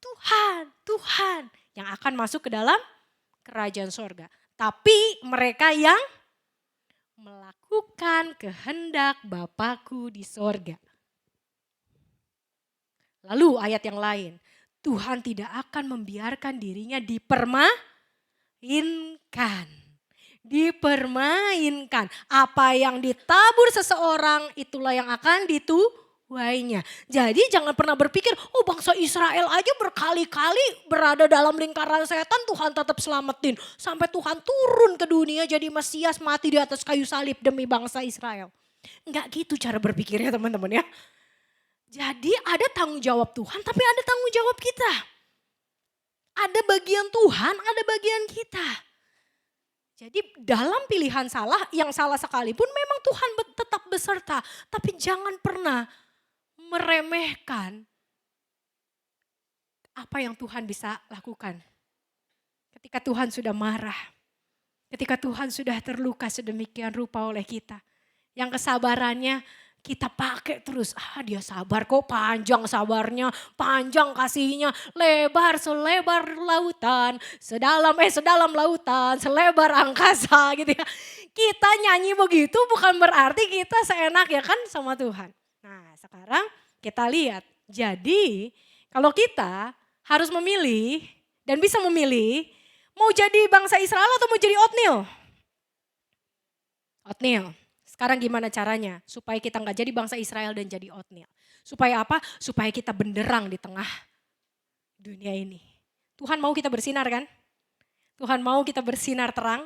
Speaker 3: Tuhan, Tuhan, yang akan masuk ke dalam kerajaan sorga. Tapi mereka yang melakukan kehendak Bapakku di sorga. Lalu ayat yang lain, Tuhan tidak akan membiarkan dirinya dipermainkan. Dipermainkan. Apa yang ditabur seseorang itulah yang akan dituai. why-nya. Jadi jangan pernah berpikir, oh bangsa Israel aja berkali-kali berada dalam lingkaran setan, Tuhan tetap selamatin. Sampai Tuhan turun ke dunia jadi Mesias, mati di atas kayu salib demi bangsa Israel. Enggak gitu cara berpikirnya teman-teman ya. Jadi ada tanggung jawab Tuhan tapi ada tanggung jawab kita. Ada bagian Tuhan, ada bagian kita. Jadi dalam pilihan salah, yang salah sekalipun memang Tuhan tetap beserta. Tapi jangan pernah meremehkan apa yang Tuhan bisa lakukan. Ketika Tuhan sudah marah, ketika Tuhan sudah terluka sedemikian rupa oleh kita. Yang kesabarannya kita pakai terus. Dia sabar kok, panjang sabarnya, panjang kasihnya, lebar selebar lautan, sedalam lautan, selebar angkasa gitu ya. Kita nyanyi begitu bukan berarti kita seenak ya kan sama Tuhan. Nah sekarang kita lihat, jadi kalau kita harus memilih dan bisa memilih, mau jadi bangsa Israel atau mau jadi Otniel? Otniel. Sekarang gimana caranya supaya kita nggak jadi bangsa Israel dan jadi Otniel? Supaya apa? Supaya kita benderang di tengah dunia ini. Tuhan mau kita bersinar kan? Tuhan mau kita bersinar terang.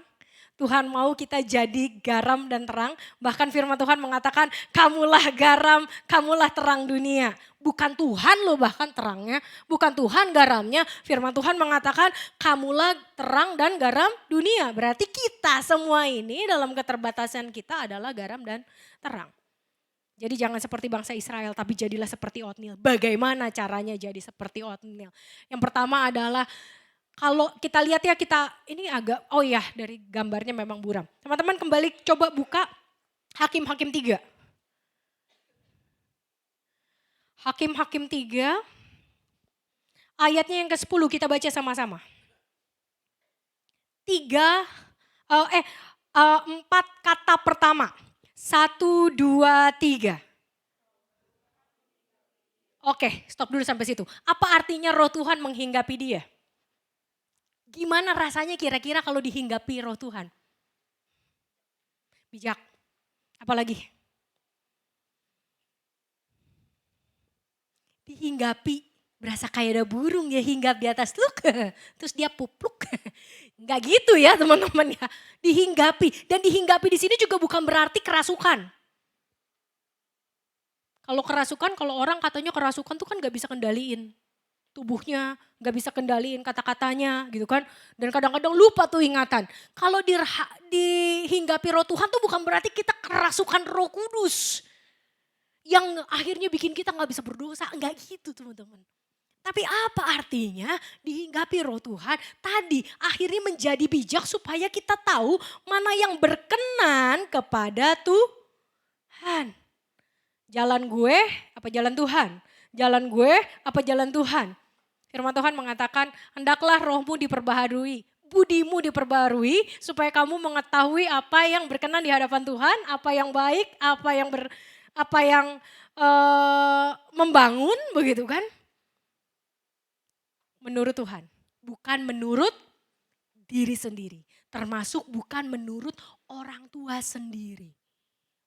Speaker 3: Tuhan mau kita jadi garam dan terang. Bahkan firman Tuhan mengatakan kamulah garam, kamulah terang dunia. Bukan Tuhan loh bahkan terangnya, bukan Tuhan garamnya. Firman Tuhan mengatakan kamulah terang dan garam dunia. Berarti kita semua ini dalam keterbatasan kita adalah garam dan terang. Jadi jangan seperti bangsa Israel tapi jadilah seperti Otniel. Bagaimana caranya jadi seperti Otniel? Yang pertama adalah kalau kita lihat ya ini agak, oh ya dari gambarnya memang buram. Teman-teman kembali coba buka Hakim-Hakim 3. Hakim-Hakim 3 ayatnya yang ke-10 kita baca sama-sama. 4 kata pertama. 1, 2, 3. Oke, stop dulu sampai situ. Apa artinya roh Tuhan menghinggapi dia? Gimana rasanya kira-kira kalau dihinggapi roh Tuhan? Bijak. Apalagi? Dihinggapi. Berasa kayak ada burung ya hinggap di atas luk. Terus dia pupluk. Enggak gitu ya teman-teman ya. Dihinggapi. Dan dihinggapi di sini juga bukan berarti kerasukan. Kalau kerasukan, kalau orang katanya kerasukan tuh kan gak bisa kendaliin tubuhnya, gak bisa kendaliin kata-katanya gitu kan. Dan kadang-kadang lupa tuh ingatan. Kalau dihinggapi roh Tuhan tuh bukan berarti kita kerasukan Roh Kudus. Yang akhirnya bikin kita gak bisa berdosa, enggak gitu teman-teman. Tapi apa artinya dihinggapi roh Tuhan? Tadi akhirnya menjadi bijak supaya kita tahu mana yang berkenan kepada Tuhan. Jalan gue apa jalan Tuhan? Jalan gue apa jalan Tuhan? Firman Tuhan mengatakan, hendaklah rohmu diperbaharui, budimu diperbaharui supaya kamu mengetahui apa yang berkenan di hadapan Tuhan, apa yang baik, apa yang membangun begitu kan? Menurut Tuhan, bukan menurut diri sendiri, termasuk bukan menurut orang tua sendiri.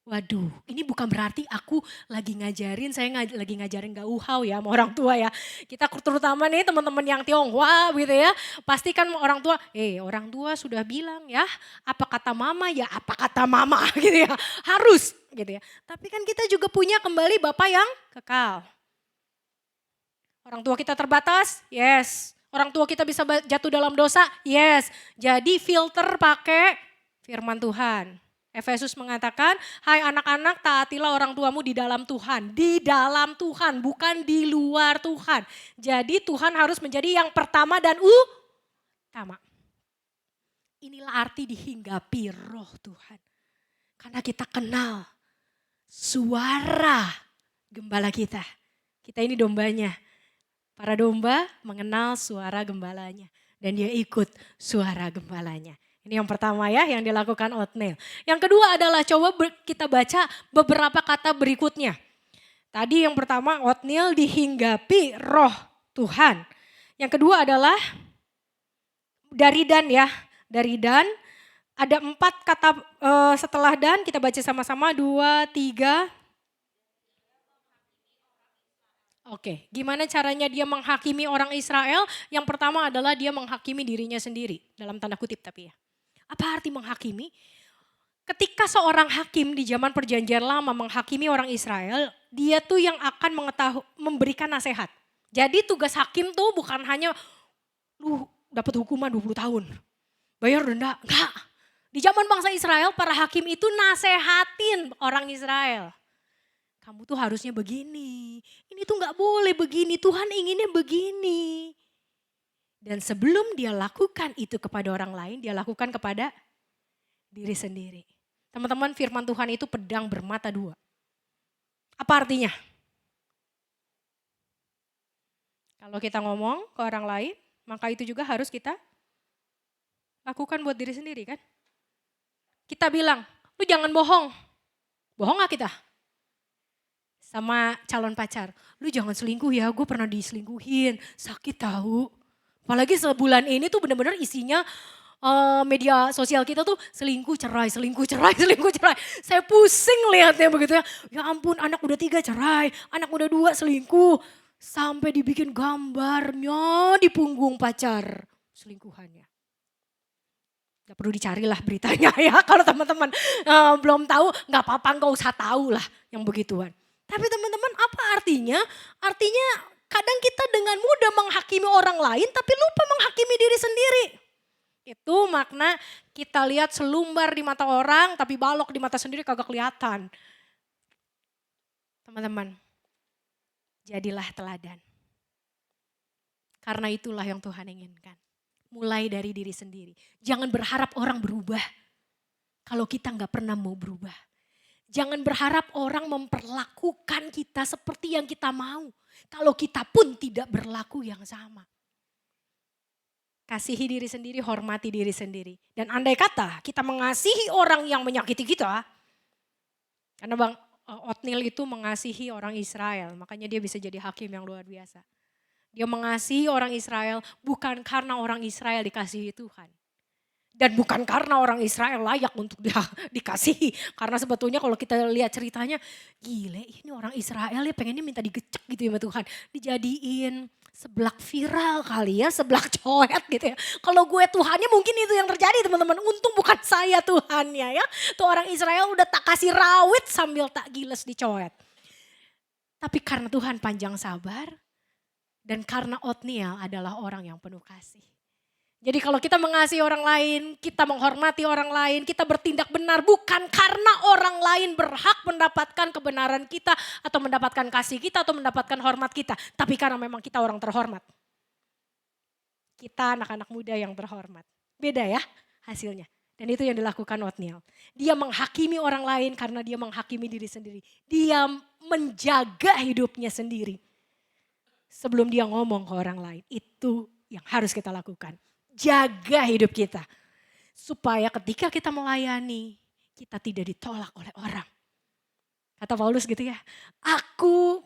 Speaker 3: Waduh, ini bukan berarti aku lagi ngajarin, lagi ngajarin gak uhau ya sama orang tua ya. Kita terutama nih teman-teman yang Tionghoa gitu ya. Pasti kan orang tua, orang tua sudah bilang ya, apa kata mama ya apa kata mama gitu ya. Harus gitu ya. Tapi kan kita juga punya kembali Bapa yang kekal. Orang tua kita terbatas, yes. Orang tua kita bisa jatuh dalam dosa, yes. Jadi filter pakai firman Tuhan. Efesus mengatakan, hai anak-anak taatilah orang tuamu di dalam Tuhan. Di dalam Tuhan, bukan di luar Tuhan. Jadi Tuhan harus menjadi yang pertama dan utama. Inilah arti dihinggapi roh Tuhan. Karena kita kenal suara gembala kita. Kita ini dombanya. Para domba mengenal suara gembalanya. Dan dia ikut suara gembalanya. Ini yang pertama ya yang dilakukan Otniel. Yang kedua adalah coba kita baca beberapa kata berikutnya. Tadi yang pertama Otniel dihinggapi roh Tuhan. Yang kedua adalah dari Dan ya. Dari Dan ada 4 kata setelah Dan kita baca sama-sama 2, 3. Oke, gimana caranya dia menghakimi orang Israel? Yang pertama adalah dia menghakimi dirinya sendiri, dalam tanda kutip tapi ya. Apa arti menghakimi? Ketika seorang hakim di zaman perjanjian lama menghakimi orang Israel, dia tuh yang akan memberikan nasihat. Jadi tugas hakim tuh bukan hanya lu dapat hukuman 20 tahun, bayar denda, enggak. Di zaman bangsa Israel, para hakim itu nasehatin orang Israel. Kamu tuh harusnya begini, ini tuh nggak boleh begini, Tuhan inginnya begini. Dan sebelum dia lakukan itu kepada orang lain, dia lakukan kepada diri sendiri. Teman-teman, firman Tuhan itu pedang bermata dua. Apa artinya? Kalau kita ngomong ke orang lain, maka itu juga harus kita lakukan buat diri sendiri kan? Kita bilang, lu jangan bohong. Bohong gak kita? Sama calon pacar, lu jangan selingkuh ya, gue pernah diselingkuhin, sakit tahu. Apalagi sebulan ini tuh bener-bener isinya media sosial kita tuh selingkuh cerai, selingkuh cerai, selingkuh cerai. Saya pusing lihatnya begitu ya. Ya ampun, anak udah 3 cerai, anak udah 2 selingkuh. Sampai dibikin gambarnya di punggung pacar selingkuhannya. Gak perlu dicarilah beritanya ya, kalau teman-teman belum tahu gak apa-apa, gak usah tahu lah yang begituan. Tapi teman-teman apa artinya? Artinya kadang kita dengan mudah menghakimi orang lain tapi lupa menghakimi diri sendiri. Itu makna kita lihat selumbar di mata orang tapi balok di mata sendiri kagak kelihatan. Teman-teman, jadilah teladan. Karena itulah yang Tuhan inginkan. Mulai dari diri sendiri. Jangan berharap orang berubah kalau kita gak pernah mau berubah. Jangan berharap orang memperlakukan kita seperti yang kita mau. Kalau kita pun tidak berlaku yang sama. Kasihi diri sendiri, hormati diri sendiri. Dan andai kata kita mengasihi orang yang menyakiti kita. Karena Bang Otniel itu mengasihi orang Israel. Makanya dia bisa jadi hakim yang luar biasa. Dia mengasihi orang Israel bukan karena orang Israel dikasihi Tuhan. Dan bukan karena orang Israel layak untuk dikasihi. Karena sebetulnya kalau kita lihat ceritanya, gile ini orang Israel ya pengennya minta digecek gitu ya sama Tuhan. Dijadiin seblak viral kali ya, seblak coet gitu ya. Kalau gue Tuhannya mungkin itu yang terjadi teman-teman. Untung bukan saya Tuhannya ya. Tuh orang Israel udah tak kasih rawit sambil tak giles dicoet. Tapi karena Tuhan panjang sabar dan karena Otniel adalah orang yang penuh kasih. Jadi kalau kita mengasihi orang lain, kita menghormati orang lain, kita bertindak benar bukan karena orang lain berhak mendapatkan kebenaran kita atau mendapatkan kasih kita atau mendapatkan hormat kita. Tapi karena memang kita orang terhormat. Kita anak-anak muda yang terhormat. Beda ya hasilnya. Dan itu yang dilakukan Otniel. Dia menghakimi orang lain karena dia menghakimi diri sendiri. Dia menjaga hidupnya sendiri. Sebelum dia ngomong ke orang lain. Itu yang harus kita lakukan. Jaga hidup kita. Supaya ketika kita melayani, kita tidak ditolak oleh orang. Kata Paulus gitu ya, aku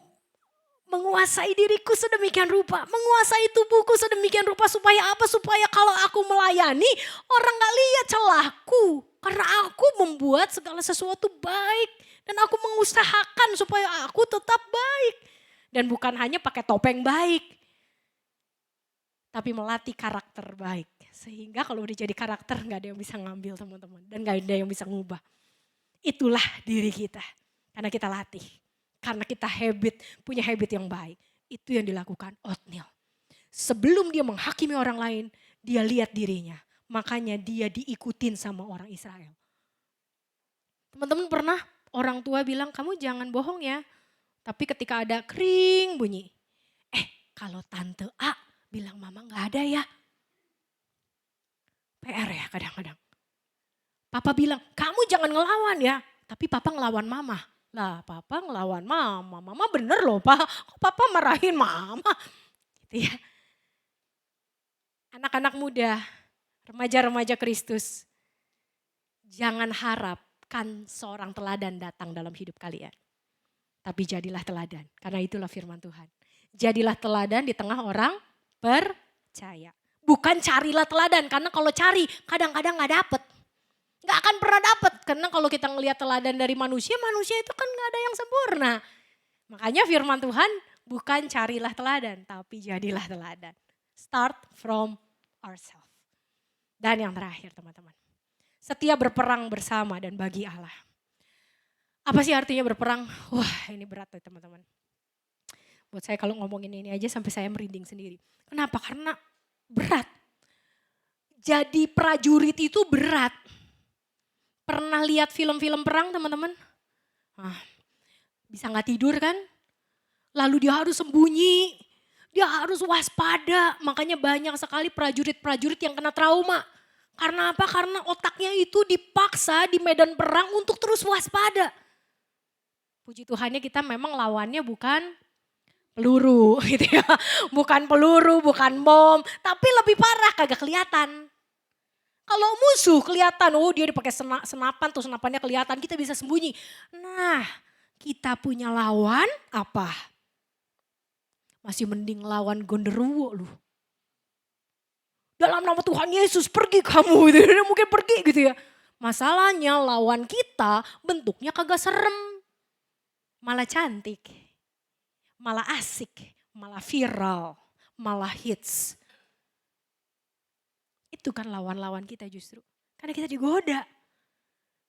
Speaker 3: menguasai diriku sedemikian rupa. Menguasai tubuhku sedemikian rupa supaya apa? Supaya kalau aku melayani, orang gak lihat celahku. Karena aku membuat segala sesuatu baik. Dan aku mengusahakan supaya aku tetap baik. Dan bukan hanya pakai topeng baik. Tapi melatih karakter baik. Sehingga kalau udah jadi karakter gak ada yang bisa ngambil teman-teman. Dan gak ada yang bisa ngubah. Itulah diri kita. Karena kita latih. Karena kita punya habit yang baik. Itu yang dilakukan Otniel. Sebelum dia menghakimi orang lain, dia lihat dirinya. Makanya dia diikutin sama orang Israel. Teman-teman pernah orang tua bilang, kamu jangan bohong ya. Tapi ketika ada kring bunyi. Kalau tante A bilang mama gak ada ya. PR ya kadang-kadang. Papa bilang kamu jangan ngelawan ya. Tapi papa ngelawan mama. Lah papa ngelawan mama. Mama bener loh pak. Kok papa marahin mama. Gitu ya. Anak-anak muda. Remaja-remaja Kristus. Jangan harapkan seorang teladan datang dalam hidup kalian. Tapi jadilah teladan. Karena itulah firman Tuhan. Jadilah teladan di tengah orang percaya. Bukan carilah teladan, karena kalau cari kadang-kadang gak dapet. Gak akan pernah dapet, karena kalau kita ngelihat teladan dari manusia, manusia itu kan gak ada yang sempurna. Makanya firman Tuhan Bukan carilah teladan, tapi jadilah teladan. Start from ourselves. Dan yang terakhir teman-teman, setia berperang bersama dan bagi Allah. Apa sih artinya berperang? Wah ini berat ya teman-teman. Buat saya kalau ngomongin ini aja sampai saya merinding sendiri. Kenapa? Karena berat. Jadi prajurit itu berat. Pernah lihat film-film perang teman-teman? Bisa gak tidur kan? Lalu dia harus sembunyi, dia harus waspada. Makanya banyak sekali prajurit-prajurit yang kena trauma. Karena apa? Karena otaknya itu dipaksa di medan perang untuk terus waspada. Puji Tuhannya kita memang lawannya bukan peluru gitu ya. Bukan peluru, bukan bom. Tapi lebih parah kagak kelihatan. Kalau musuh kelihatan, oh dia dipakai senapan tuh senapannya kelihatan, kita bisa sembunyi. Nah kita punya lawan apa? Masih mending lawan gonderuwo loh. Dalam nama Tuhan Yesus pergi kamu gitu, mungkin pergi gitu ya. Masalahnya lawan kita bentuknya kagak serem. Malah cantik, malah asik, malah viral, malah hits. Itu kan lawan-lawan kita justru. Karena kita digoda.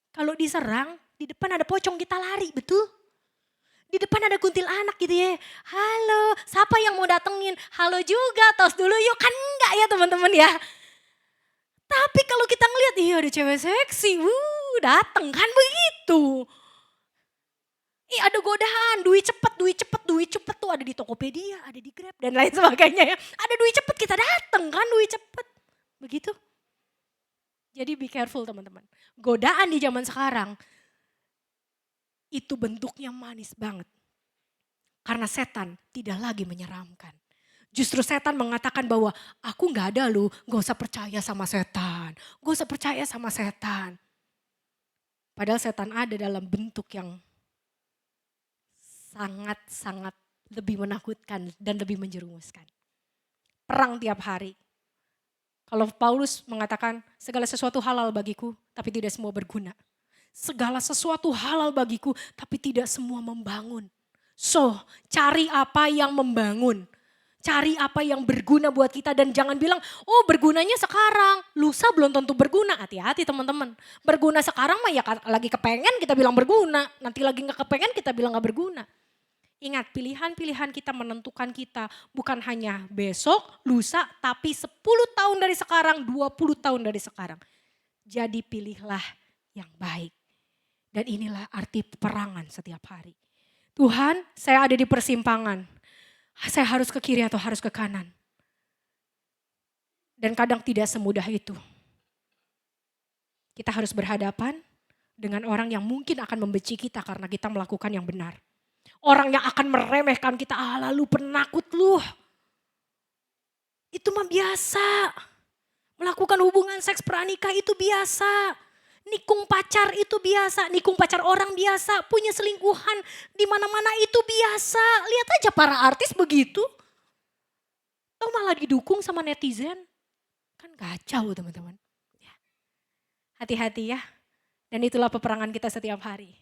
Speaker 3: Kalau diserang, di depan ada pocong kita lari, betul? Di depan ada kuntilanak gitu ya. Halo, siapa yang mau datengin? Halo juga, tos dulu yuk. Kan enggak ya teman-teman ya. Tapi kalau kita ngeliat, iya ada cewek seksi, dateng kan begitu. Ada godaan, duit cepet tuh ada di Tokopedia, ada di Grab dan lain sebagainya ya. Ada duit cepet kita dateng kan, duit cepet. Begitu. Jadi be careful teman-teman. Godaan di zaman sekarang itu bentuknya manis banget. Karena setan tidak lagi menyeramkan. Justru setan mengatakan bahwa aku gak ada loh, gak usah percaya sama setan. Gak usah percaya sama setan. Padahal setan ada dalam bentuk yang sangat-sangat lebih menakutkan dan lebih menjerumuskan. Perang tiap hari. Kalau Paulus mengatakan segala sesuatu halal bagiku tapi tidak semua berguna. Segala sesuatu halal bagiku tapi tidak semua membangun. So cari apa yang membangun. Cari apa yang berguna buat kita dan jangan bilang oh bergunanya sekarang. Lusa belum tentu berguna, hati-hati teman-teman. Berguna sekarang mah ya lagi kepengen kita bilang berguna. Nanti lagi gak kepengen kita bilang gak berguna. Ingat pilihan-pilihan kita menentukan kita bukan hanya besok, lusa, tapi 10 tahun dari sekarang, 20 tahun dari sekarang. Jadi pilihlah yang baik. Dan inilah arti peperangan setiap hari. Tuhan, saya ada di persimpangan. Saya harus ke kiri atau harus ke kanan. Dan kadang tidak semudah itu. Kita harus berhadapan dengan orang yang mungkin akan membenci kita karena kita melakukan yang benar. Orang yang akan meremehkan kita, lalu penakut lu. Itu mah biasa. Melakukan hubungan seks pranikah itu biasa. Nikung pacar itu biasa. Nikung pacar orang biasa. Punya selingkuhan di mana-mana itu biasa. Lihat aja para artis begitu. Tahu malah didukung sama netizen. Kan kacau teman-teman. Hati-hati ya. Dan itulah peperangan kita setiap hari.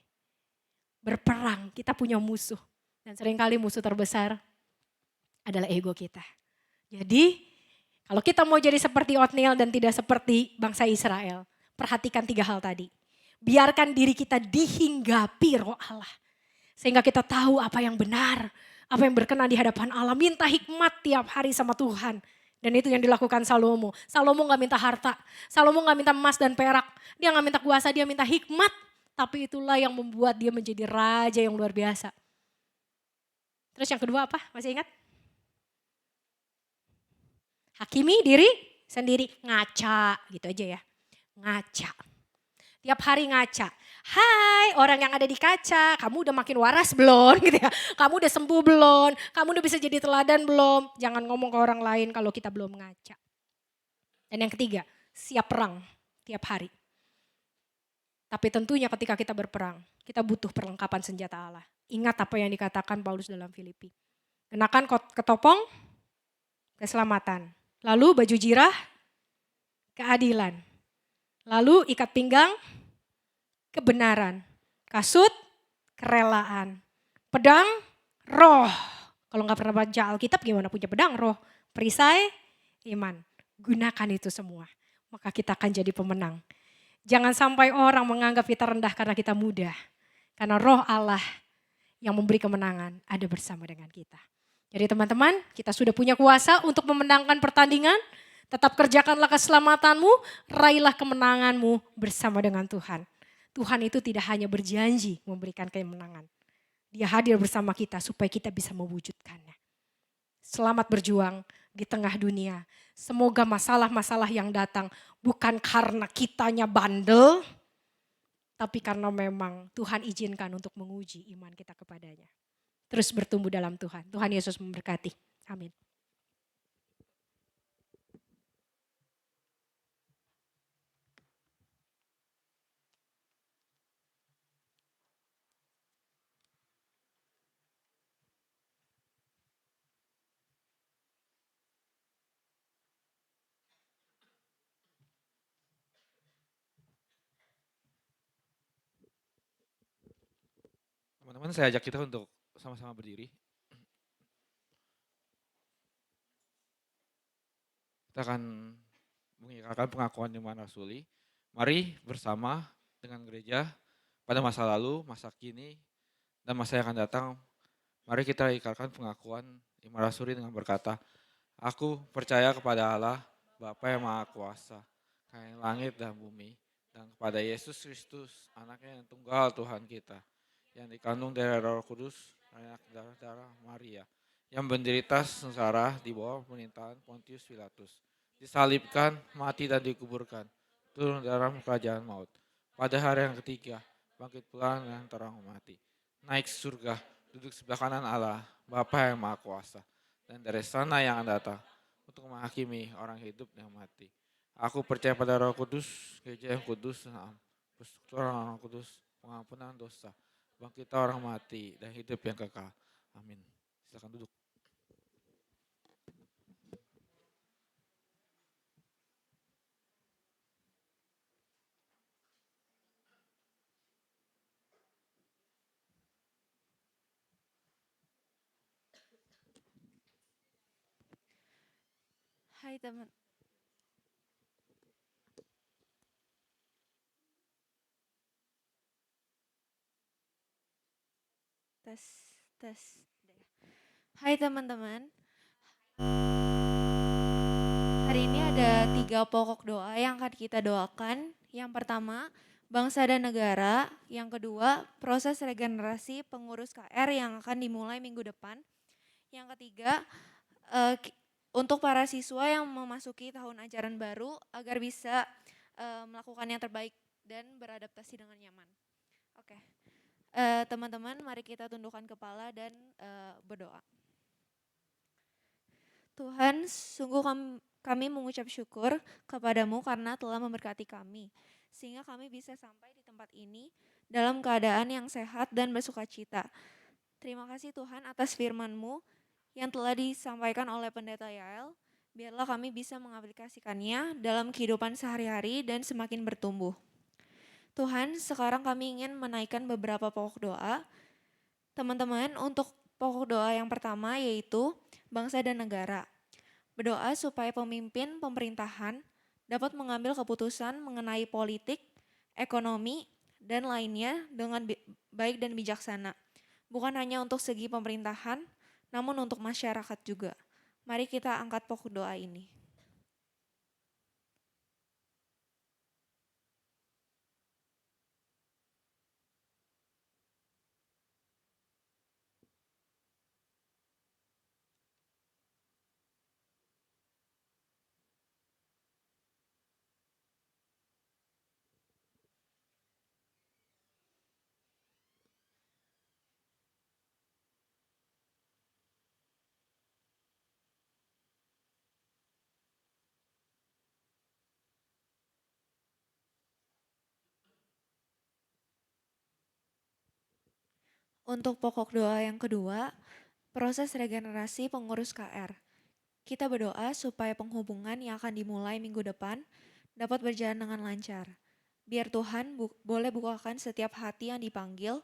Speaker 3: Berperang, kita punya musuh. Dan seringkali musuh terbesar adalah ego kita. Jadi kalau kita mau jadi seperti Otniel dan tidak seperti bangsa Israel, perhatikan 3 hal tadi. Biarkan diri kita dihinggapi roh Allah. Sehingga kita tahu apa yang benar, apa yang berkenan di hadapan Allah. Minta hikmat tiap hari sama Tuhan. Dan itu yang dilakukan Salomo. Salomo gak minta harta, Salomo gak minta emas dan perak. Dia gak minta kuasa, dia minta hikmat. Tapi itulah yang membuat dia menjadi raja yang luar biasa. Terus yang kedua apa? Masih ingat? Hakimi diri sendiri. Ngaca gitu aja ya. Ngaca. Tiap hari ngaca. Hai orang yang ada di kaca, kamu udah makin waras belum? Gitu ya. Kamu udah sembuh belum? Kamu udah bisa jadi teladan belum? Jangan ngomong ke orang lain kalau kita belum ngaca. Dan yang ketiga, siap perang tiap hari. Tapi tentunya ketika kita berperang, kita butuh perlengkapan senjata Allah. Ingat apa yang dikatakan Paulus dalam Filipi. Kenakan ketopong, keselamatan. Lalu baju jirah, keadilan. Lalu ikat pinggang, kebenaran. Kasut, kerelaan. Pedang, roh. Kalau nggak pernah baca Alkitab gimana punya pedang roh? Perisai, iman. Gunakan itu semua. Maka kita akan jadi pemenang. Jangan sampai orang menganggap kita rendah karena kita mudah. Karena roh Allah yang memberi kemenangan ada bersama dengan kita. Jadi teman-teman, kita sudah punya kuasa untuk memenangkan pertandingan. Tetap kerjakanlah keselamatanmu, raihlah kemenanganmu bersama dengan Tuhan. Tuhan itu tidak hanya berjanji memberikan kemenangan. Dia hadir bersama kita supaya kita bisa mewujudkannya. Selamat berjuang di tengah dunia. Semoga masalah-masalah yang datang bukan karena kitanya bandel, tapi karena memang Tuhan izinkan untuk menguji iman kita kepadanya. Terus bertumbuh dalam Tuhan. Tuhan Yesus memberkati. Amin.
Speaker 4: Teman-teman, saya ajak kita untuk sama-sama berdiri. Kita akan mengikrarkan pengakuan iman rasuli. Mari bersama dengan gereja pada masa lalu, masa kini, dan masa yang akan datang. Mari kita ikrarkan pengakuan iman rasuli dengan berkata, aku percaya kepada Allah, Bapa yang Maha Kuasa, Kaya langit dan bumi, dan kepada Yesus Kristus, anaknya yang tunggal Tuhan kita, yang dikandung dari Roh Kudus, anak darah Maria, yang menderita sengsara di bawah pemerintahan Pontius Pilatus, disalibkan, mati dan dikuburkan, turun dalam kerajaan maut. Pada hari yang ketiga, bangkit pula dengan terang mati, naik surga, duduk sebelah kanan Allah, Bapa yang Maha Kuasa, dan dari sana yang akan datang untuk menghakimi orang hidup dan mati. Aku percaya pada Roh Kudus, gereja yang kudus, persekutuan orang kudus, pengampunan dosa, bangkit orang mati dan hidup yang kekal. Amin. Silakan duduk.
Speaker 2: Hai teman. Tes, tes. Hai teman-teman. Hari ini ada 3 pokok doa yang akan kita doakan. Yang pertama, bangsa dan negara. Yang kedua, proses regenerasi pengurus KR yang akan dimulai minggu depan. Yang ketiga, untuk para siswa yang memasuki tahun ajaran baru agar bisa melakukan yang terbaik dan beradaptasi dengan nyaman. Oke. Teman-teman, mari kita tundukkan kepala dan berdoa. Tuhan, sungguh kami mengucap syukur kepadamu karena telah memberkati kami, sehingga kami bisa sampai di tempat ini dalam keadaan yang sehat dan bersukacita. Terima kasih Tuhan atas firman-Mu yang telah disampaikan oleh Pendeta Yael, biarlah kami bisa mengaplikasikannya dalam kehidupan sehari-hari dan semakin bertumbuh. Tuhan, sekarang kami ingin menaikkan beberapa pokok doa. Teman-teman, untuk pokok doa yang pertama yaitu bangsa dan negara. Berdoa supaya pemimpin pemerintahan dapat mengambil keputusan mengenai politik, ekonomi, dan lainnya dengan baik dan bijaksana. Bukan hanya untuk segi pemerintahan, namun untuk masyarakat juga. Mari kita angkat pokok doa ini. Untuk pokok doa yang kedua, proses regenerasi pengurus KR. Kita berdoa supaya penghubungan yang akan dimulai minggu depan dapat berjalan dengan lancar. Biar Tuhan boleh bukakan setiap hati yang dipanggil.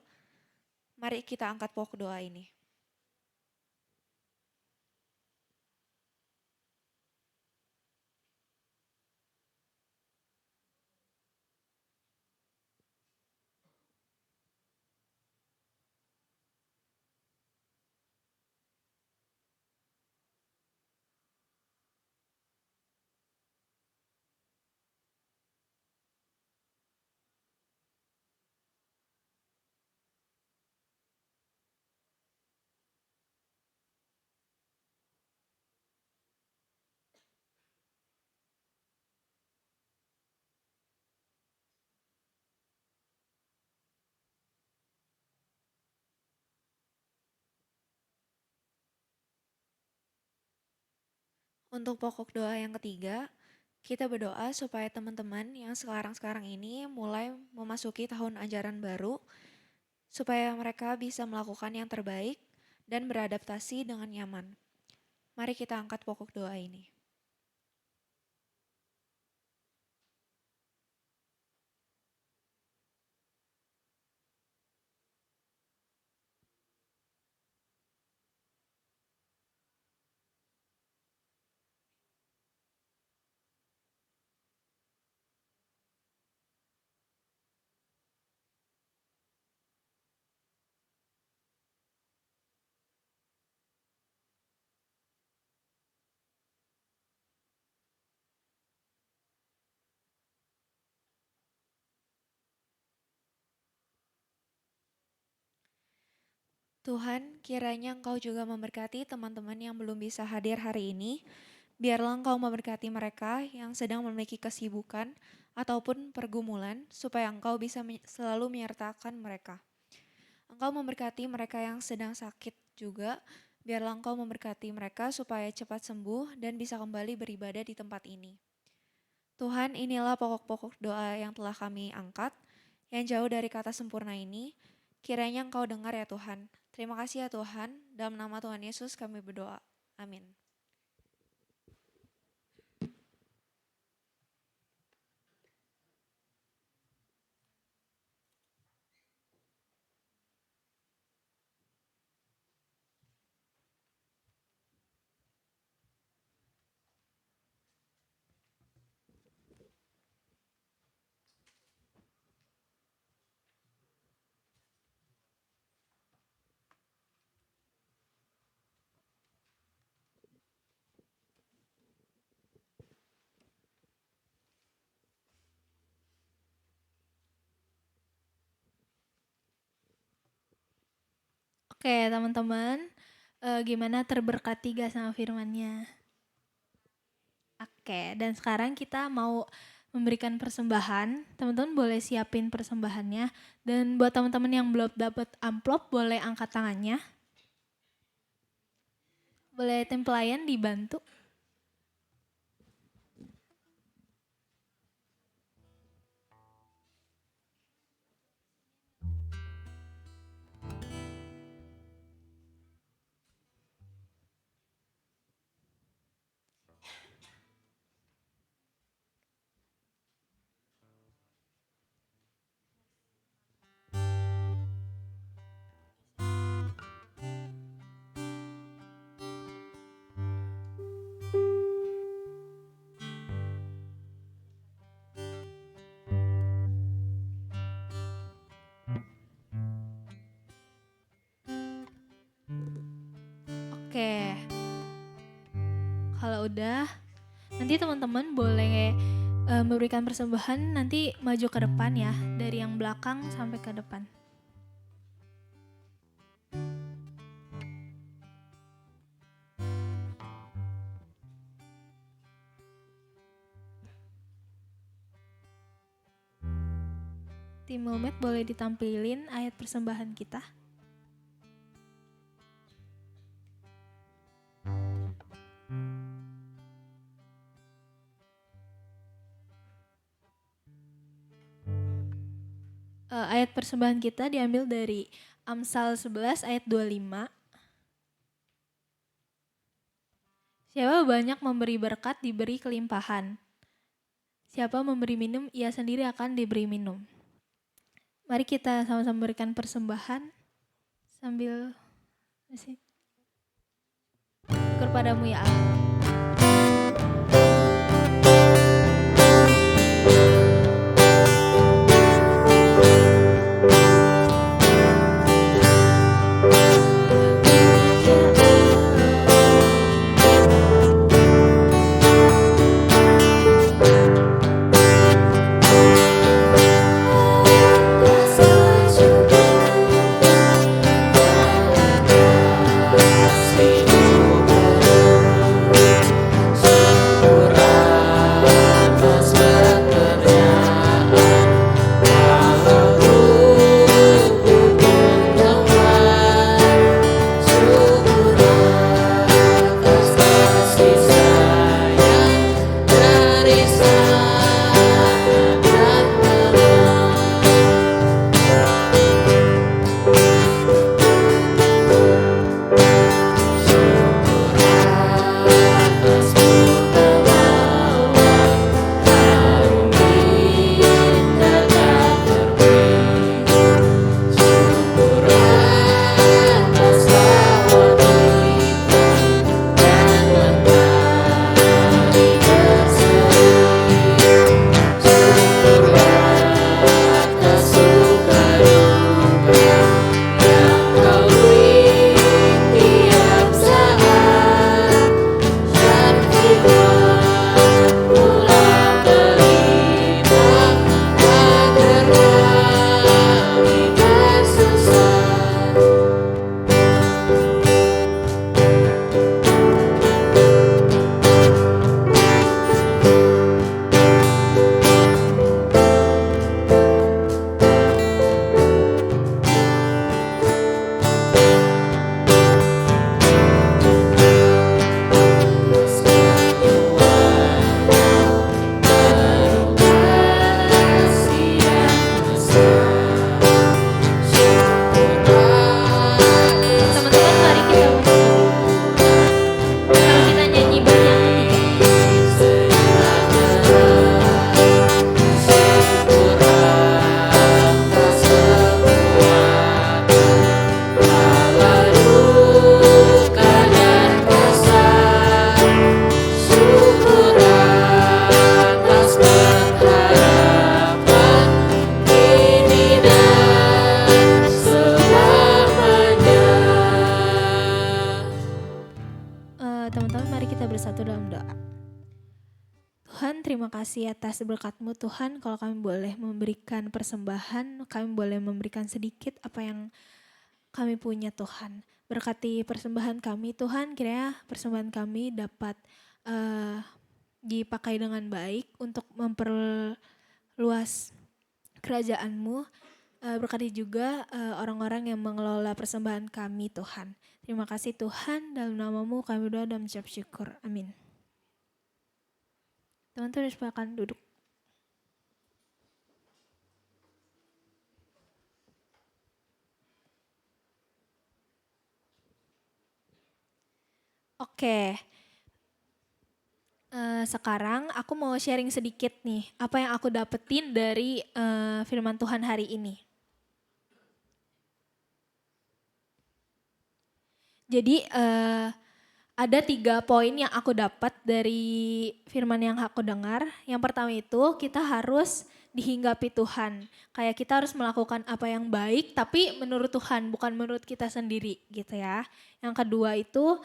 Speaker 2: Mari kita angkat pokok doa ini.
Speaker 5: Untuk pokok doa yang ketiga, kita berdoa supaya teman-teman yang sekarang-sekarang ini mulai memasuki tahun ajaran baru, supaya mereka bisa melakukan yang terbaik dan beradaptasi dengan nyaman. Mari kita angkat pokok doa ini. Tuhan, kiranya Engkau juga memberkati teman-teman yang belum bisa hadir hari ini. Biarlah Engkau memberkati mereka yang sedang memiliki kesibukan ataupun pergumulan, supaya Engkau bisa selalu menyertakan mereka. Engkau memberkati mereka yang sedang sakit juga. Biarlah Engkau memberkati mereka supaya cepat sembuh dan bisa kembali beribadah di tempat ini. Tuhan, inilah pokok-pokok doa yang telah kami angkat, yang jauh dari kata sempurna ini. Kiranya Engkau dengar ya Tuhan. Terima kasih ya Tuhan, dalam nama Tuhan Yesus kami berdoa. Amin.
Speaker 2: Oke teman-teman, gimana terberkati gak sama firmannya? Oke, dan sekarang kita mau memberikan persembahan. Teman-teman boleh siapin persembahannya. Dan buat teman-teman yang belum dapat amplop, boleh angkat tangannya. Boleh tim pelayan dibantu. Oke, kalau udah, nanti teman-teman boleh memberikan persembahan, nanti maju ke depan ya, dari yang belakang sampai ke depan. Tim Mulmet boleh ditampilin ayat persembahan kita. Ayat persembahan kita diambil dari Amsal 11 ayat 25. Siapa banyak memberi berkat diberi kelimpahan. Siapa memberi minum ia sendiri akan diberi minum. Mari kita sama-sama memberikan persembahan sambil syukur padamu ya Allah. kasih atas berkat-Mu Tuhan, kalau kami boleh memberikan persembahan, kami boleh memberikan sedikit apa yang kami punya Tuhan. Berkati persembahan kami Tuhan, kiranya persembahan kami dapat dipakai dengan baik untuk memperluas kerajaan-Mu. Berkati juga orang-orang yang mengelola persembahan kami Tuhan. Terima kasih Tuhan, dalam nama-Mu kami berdoa dan mengucap syukur. Amin. Teman-teman silakan duduk. Oke, sekarang aku mau sharing sedikit nih apa yang aku dapetin dari firman Tuhan hari ini. Jadi ada 3 poin yang aku dapat dari firman yang aku dengar. Yang pertama itu kita harus dihinggapi Tuhan. Kayak kita harus melakukan apa yang baik tapi menurut Tuhan bukan menurut kita sendiri gitu ya. Yang kedua itu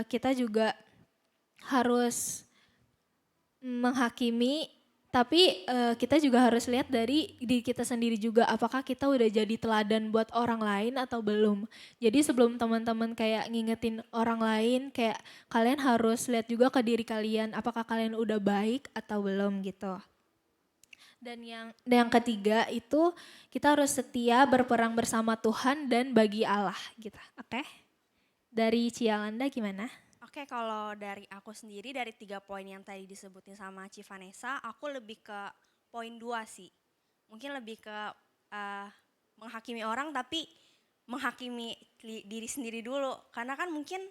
Speaker 2: kita juga harus menghakimi, tapi kita juga harus lihat dari diri kita sendiri juga, apakah kita udah jadi teladan buat orang lain atau belum. Jadi sebelum teman-teman kayak ngingetin orang lain, kayak kalian harus lihat juga ke diri kalian, apakah kalian udah baik atau belum gitu. Dan yang ketiga itu kita harus setia berperang bersama Tuhan dan bagi Allah gitu. Oke? Dari Cialanda gimana?
Speaker 1: Oke, kalau dari aku sendiri dari 3 poin yang tadi disebutin sama Ci Vanessa, aku lebih ke poin 2 sih. Mungkin lebih ke menghakimi orang tapi menghakimi diri sendiri dulu. Karena kan mungkin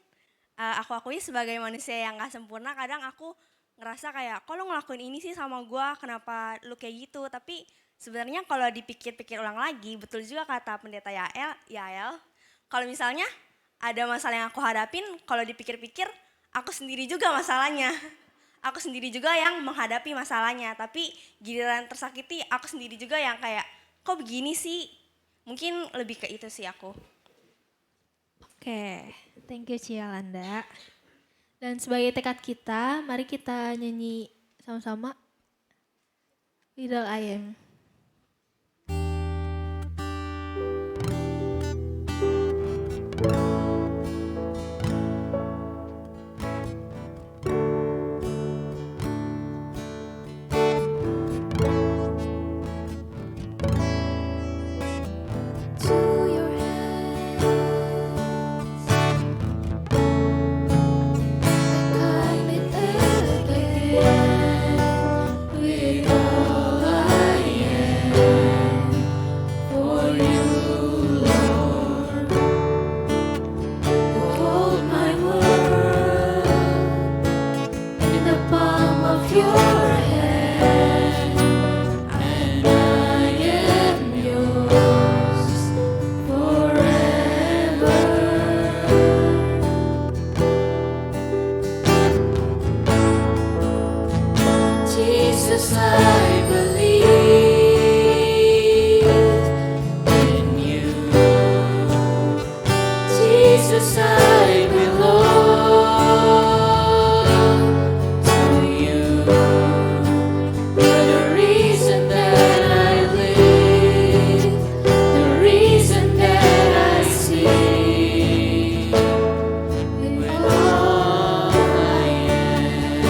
Speaker 1: aku akui sebagai manusia yang gak sempurna, kadang aku ngerasa kayak, kok lu ngelakuin ini sih sama gua, kenapa lu kayak gitu. Tapi sebenarnya kalau dipikir-pikir ulang lagi, betul juga kata pendeta Yael, kalau misalnya ada masalah yang aku hadapin, kalau dipikir-pikir aku sendiri juga masalahnya. Aku sendiri juga yang menghadapi masalahnya, tapi giliran tersakiti aku sendiri juga yang kayak, kok begini sih? Mungkin lebih ke itu sih aku.
Speaker 2: Oke, thank you Cialanda. Dan sebagai tekad kita, mari kita nyanyi sama-sama Little I Am.
Speaker 6: Jesus, I believe in you. Jesus, I belong to you. You're the reason that I live, the reason that I see. With all I am.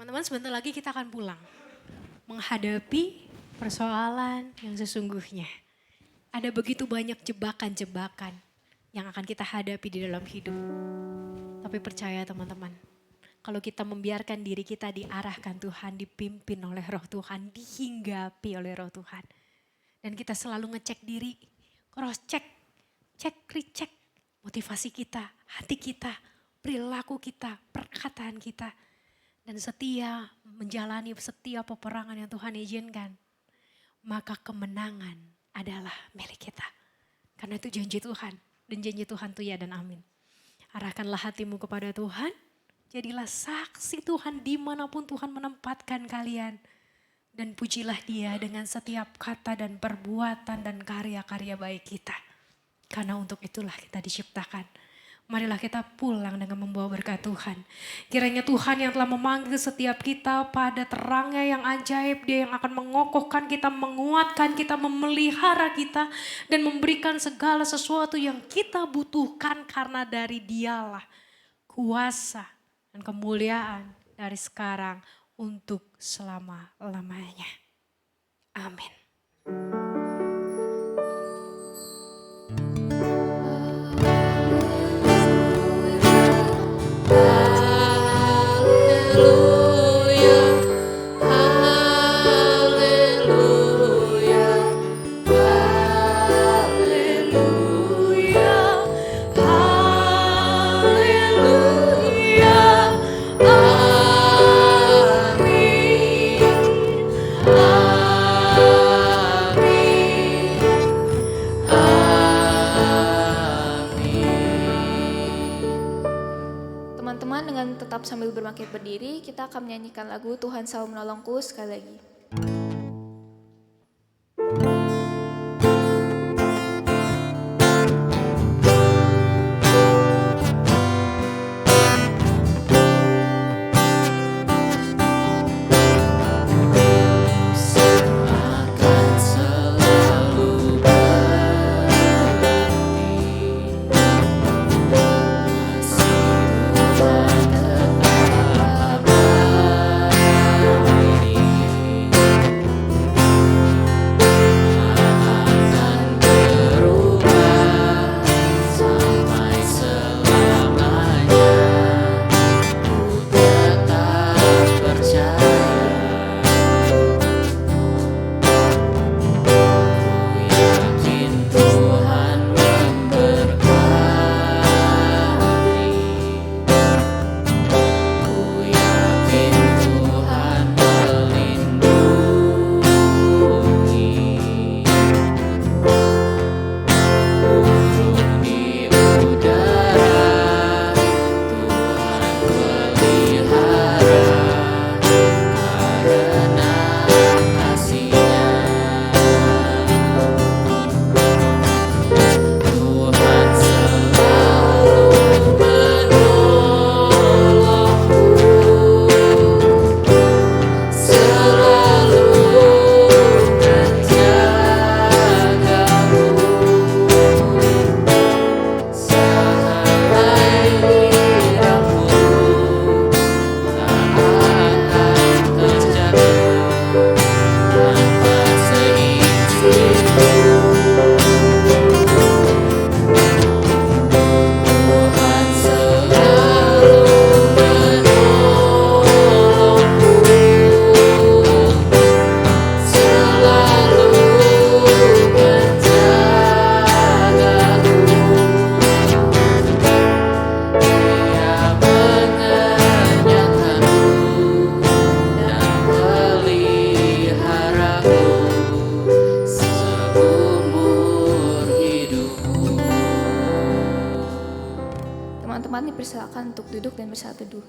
Speaker 3: Teman-teman, sebentar lagi kita akan pulang. Menghadapi persoalan yang sesungguhnya. Ada begitu banyak jebakan-jebakan yang akan kita hadapi di dalam hidup. Tapi percaya teman-teman, kalau kita membiarkan diri kita diarahkan Tuhan, dipimpin oleh roh Tuhan, dihinggapi oleh roh Tuhan. Dan kita selalu ngecek diri, cross check, recheck motivasi kita, hati kita, perilaku kita, perkataan kita. Dan setia menjalani setiap peperangan yang Tuhan izinkan. Maka kemenangan adalah milik kita. Karena itu janji Tuhan. Dan janji Tuhan itu ya dan amin. Arahkanlah hatimu kepada Tuhan. Jadilah saksi Tuhan dimanapun Tuhan menempatkan kalian. Dan pujilah dia dengan setiap kata dan perbuatan dan karya-karya baik kita. Karena untuk itulah kita diciptakan. Marilah kita pulang dengan membawa berkat Tuhan. Kiranya Tuhan yang telah memanggil setiap kita pada terangnya yang ajaib, dia yang akan mengokohkan kita, menguatkan kita, memelihara kita, dan memberikan segala sesuatu yang kita butuhkan karena dari dialah kuasa dan kemuliaan dari sekarang untuk selama-lamanya. Amin.
Speaker 5: Teman-teman, dengan tetap sambil berbangkit berdiri, kita akan menyanyikan lagu Tuhan Selalu Menolongku sekali lagi.
Speaker 6: Akan selalu
Speaker 5: Teman-teman dipersilakan untuk duduk dan bersatu teduh.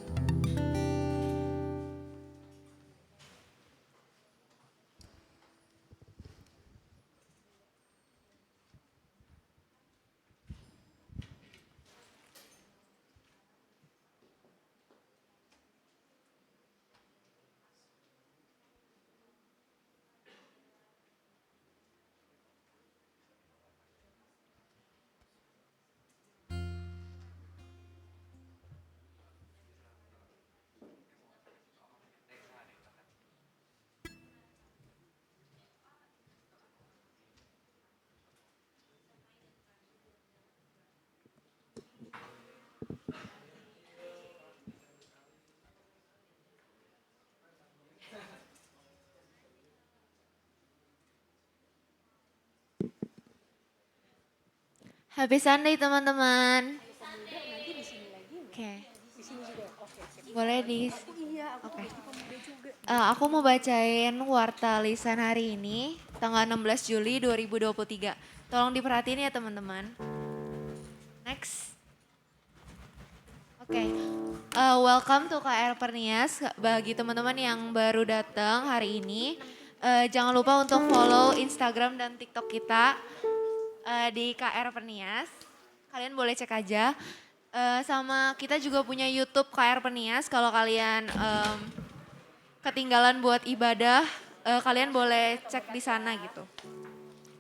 Speaker 5: Happy Sunday teman-teman. Oke. Boleh di. Oke. Aku mau bacain warta lisan hari ini, tanggal 16 Juli 2023. Tolong diperhatiin ya teman-teman. Next. Oke. Welcome to KR Pernias. Bagi teman-teman yang baru datang hari ini, jangan lupa untuk follow Instagram dan TikTok kita di KR Pernias. Kalian boleh cek aja. Sama kita juga punya YouTube KR Pernias. Kalau kalian ketinggalan buat ibadah, kalian boleh cek di sana gitu.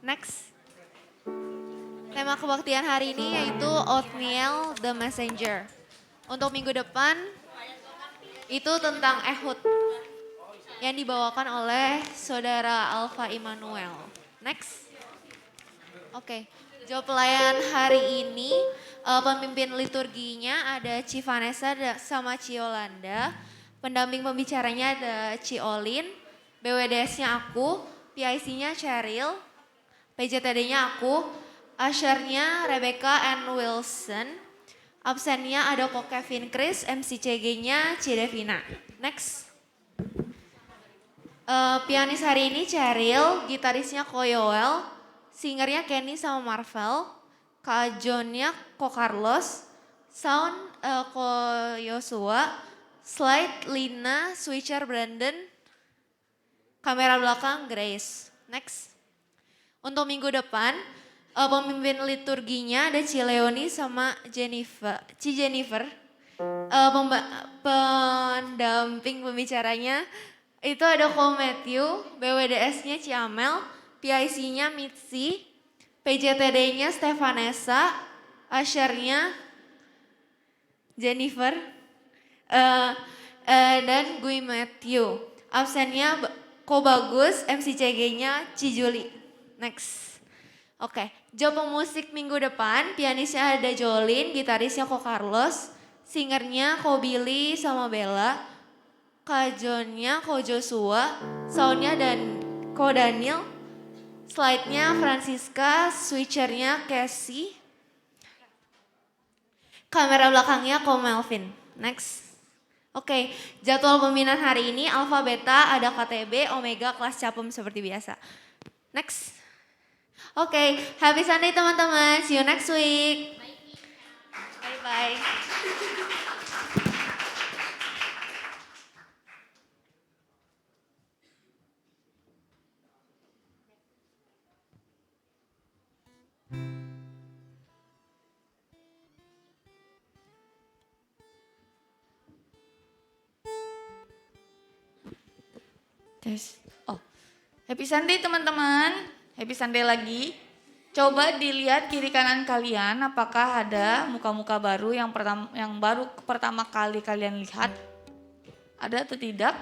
Speaker 5: Next. Tema kebaktian hari ini yaitu Othniel the Messenger. Untuk minggu depan itu tentang Ehud yang dibawakan oleh Saudara Alfa Immanuel. Next. Oke, jawab pelayan hari ini pemimpin liturginya ada Ci Vanessa sama Ci Yolanda. Pendamping pembicaranya ada Ci Olin, BWDS-nya aku, PIC-nya Cheryl, PJTD-nya aku, Usher-nya Rebecca and Wilson, absennya ada Ko Kevin Chris, MCCG-nya Ci Devina. Next. Pianis hari ini Cheryl, gitarisnya Ko Yoel, singernya Kenny sama Marvel, Kak John-nya Ko Carlos, sound Ko Yosua, slide Lina, switcher Brandon, kamera belakang Grace. Next. Untuk minggu depan, pemimpin liturginya ada Ci Leoni sama Ci Jennifer. Pendamping pembicaranya itu ada Ko Matthew, BWDS-nya Ci Amel, PIC-nya Mitzi, PJTD-nya Stefanesa, Usher-nya Jennifer, dan Gue Matthew. Absennya Ko Bagus, MCCG-nya Ci Juli. Next. Oke, job pemusik minggu depan, pianisnya ada Jolin, gitarisnya Ko Carlos, singernya Ko Billy sama Bella, Kak John-nya Ko Joshua, soundnya Ko Daniel, slide-nya Francisca, switcher-nya Casey, kamera belakangnya Ko Melvin. Next. Oke, jadwal pembinaan hari ini Alpha Beta, ada KTB, Omega, kelas capem seperti biasa. Next. Oke, happy Sunday teman-teman. See you next week. Bye-bye.
Speaker 7: Tes. Oh, happy Sunday teman-teman. Happy Sunday lagi. Coba dilihat kiri kanan kalian, apakah ada muka-muka baru yang baru pertama kali kalian lihat? Ada atau tidak?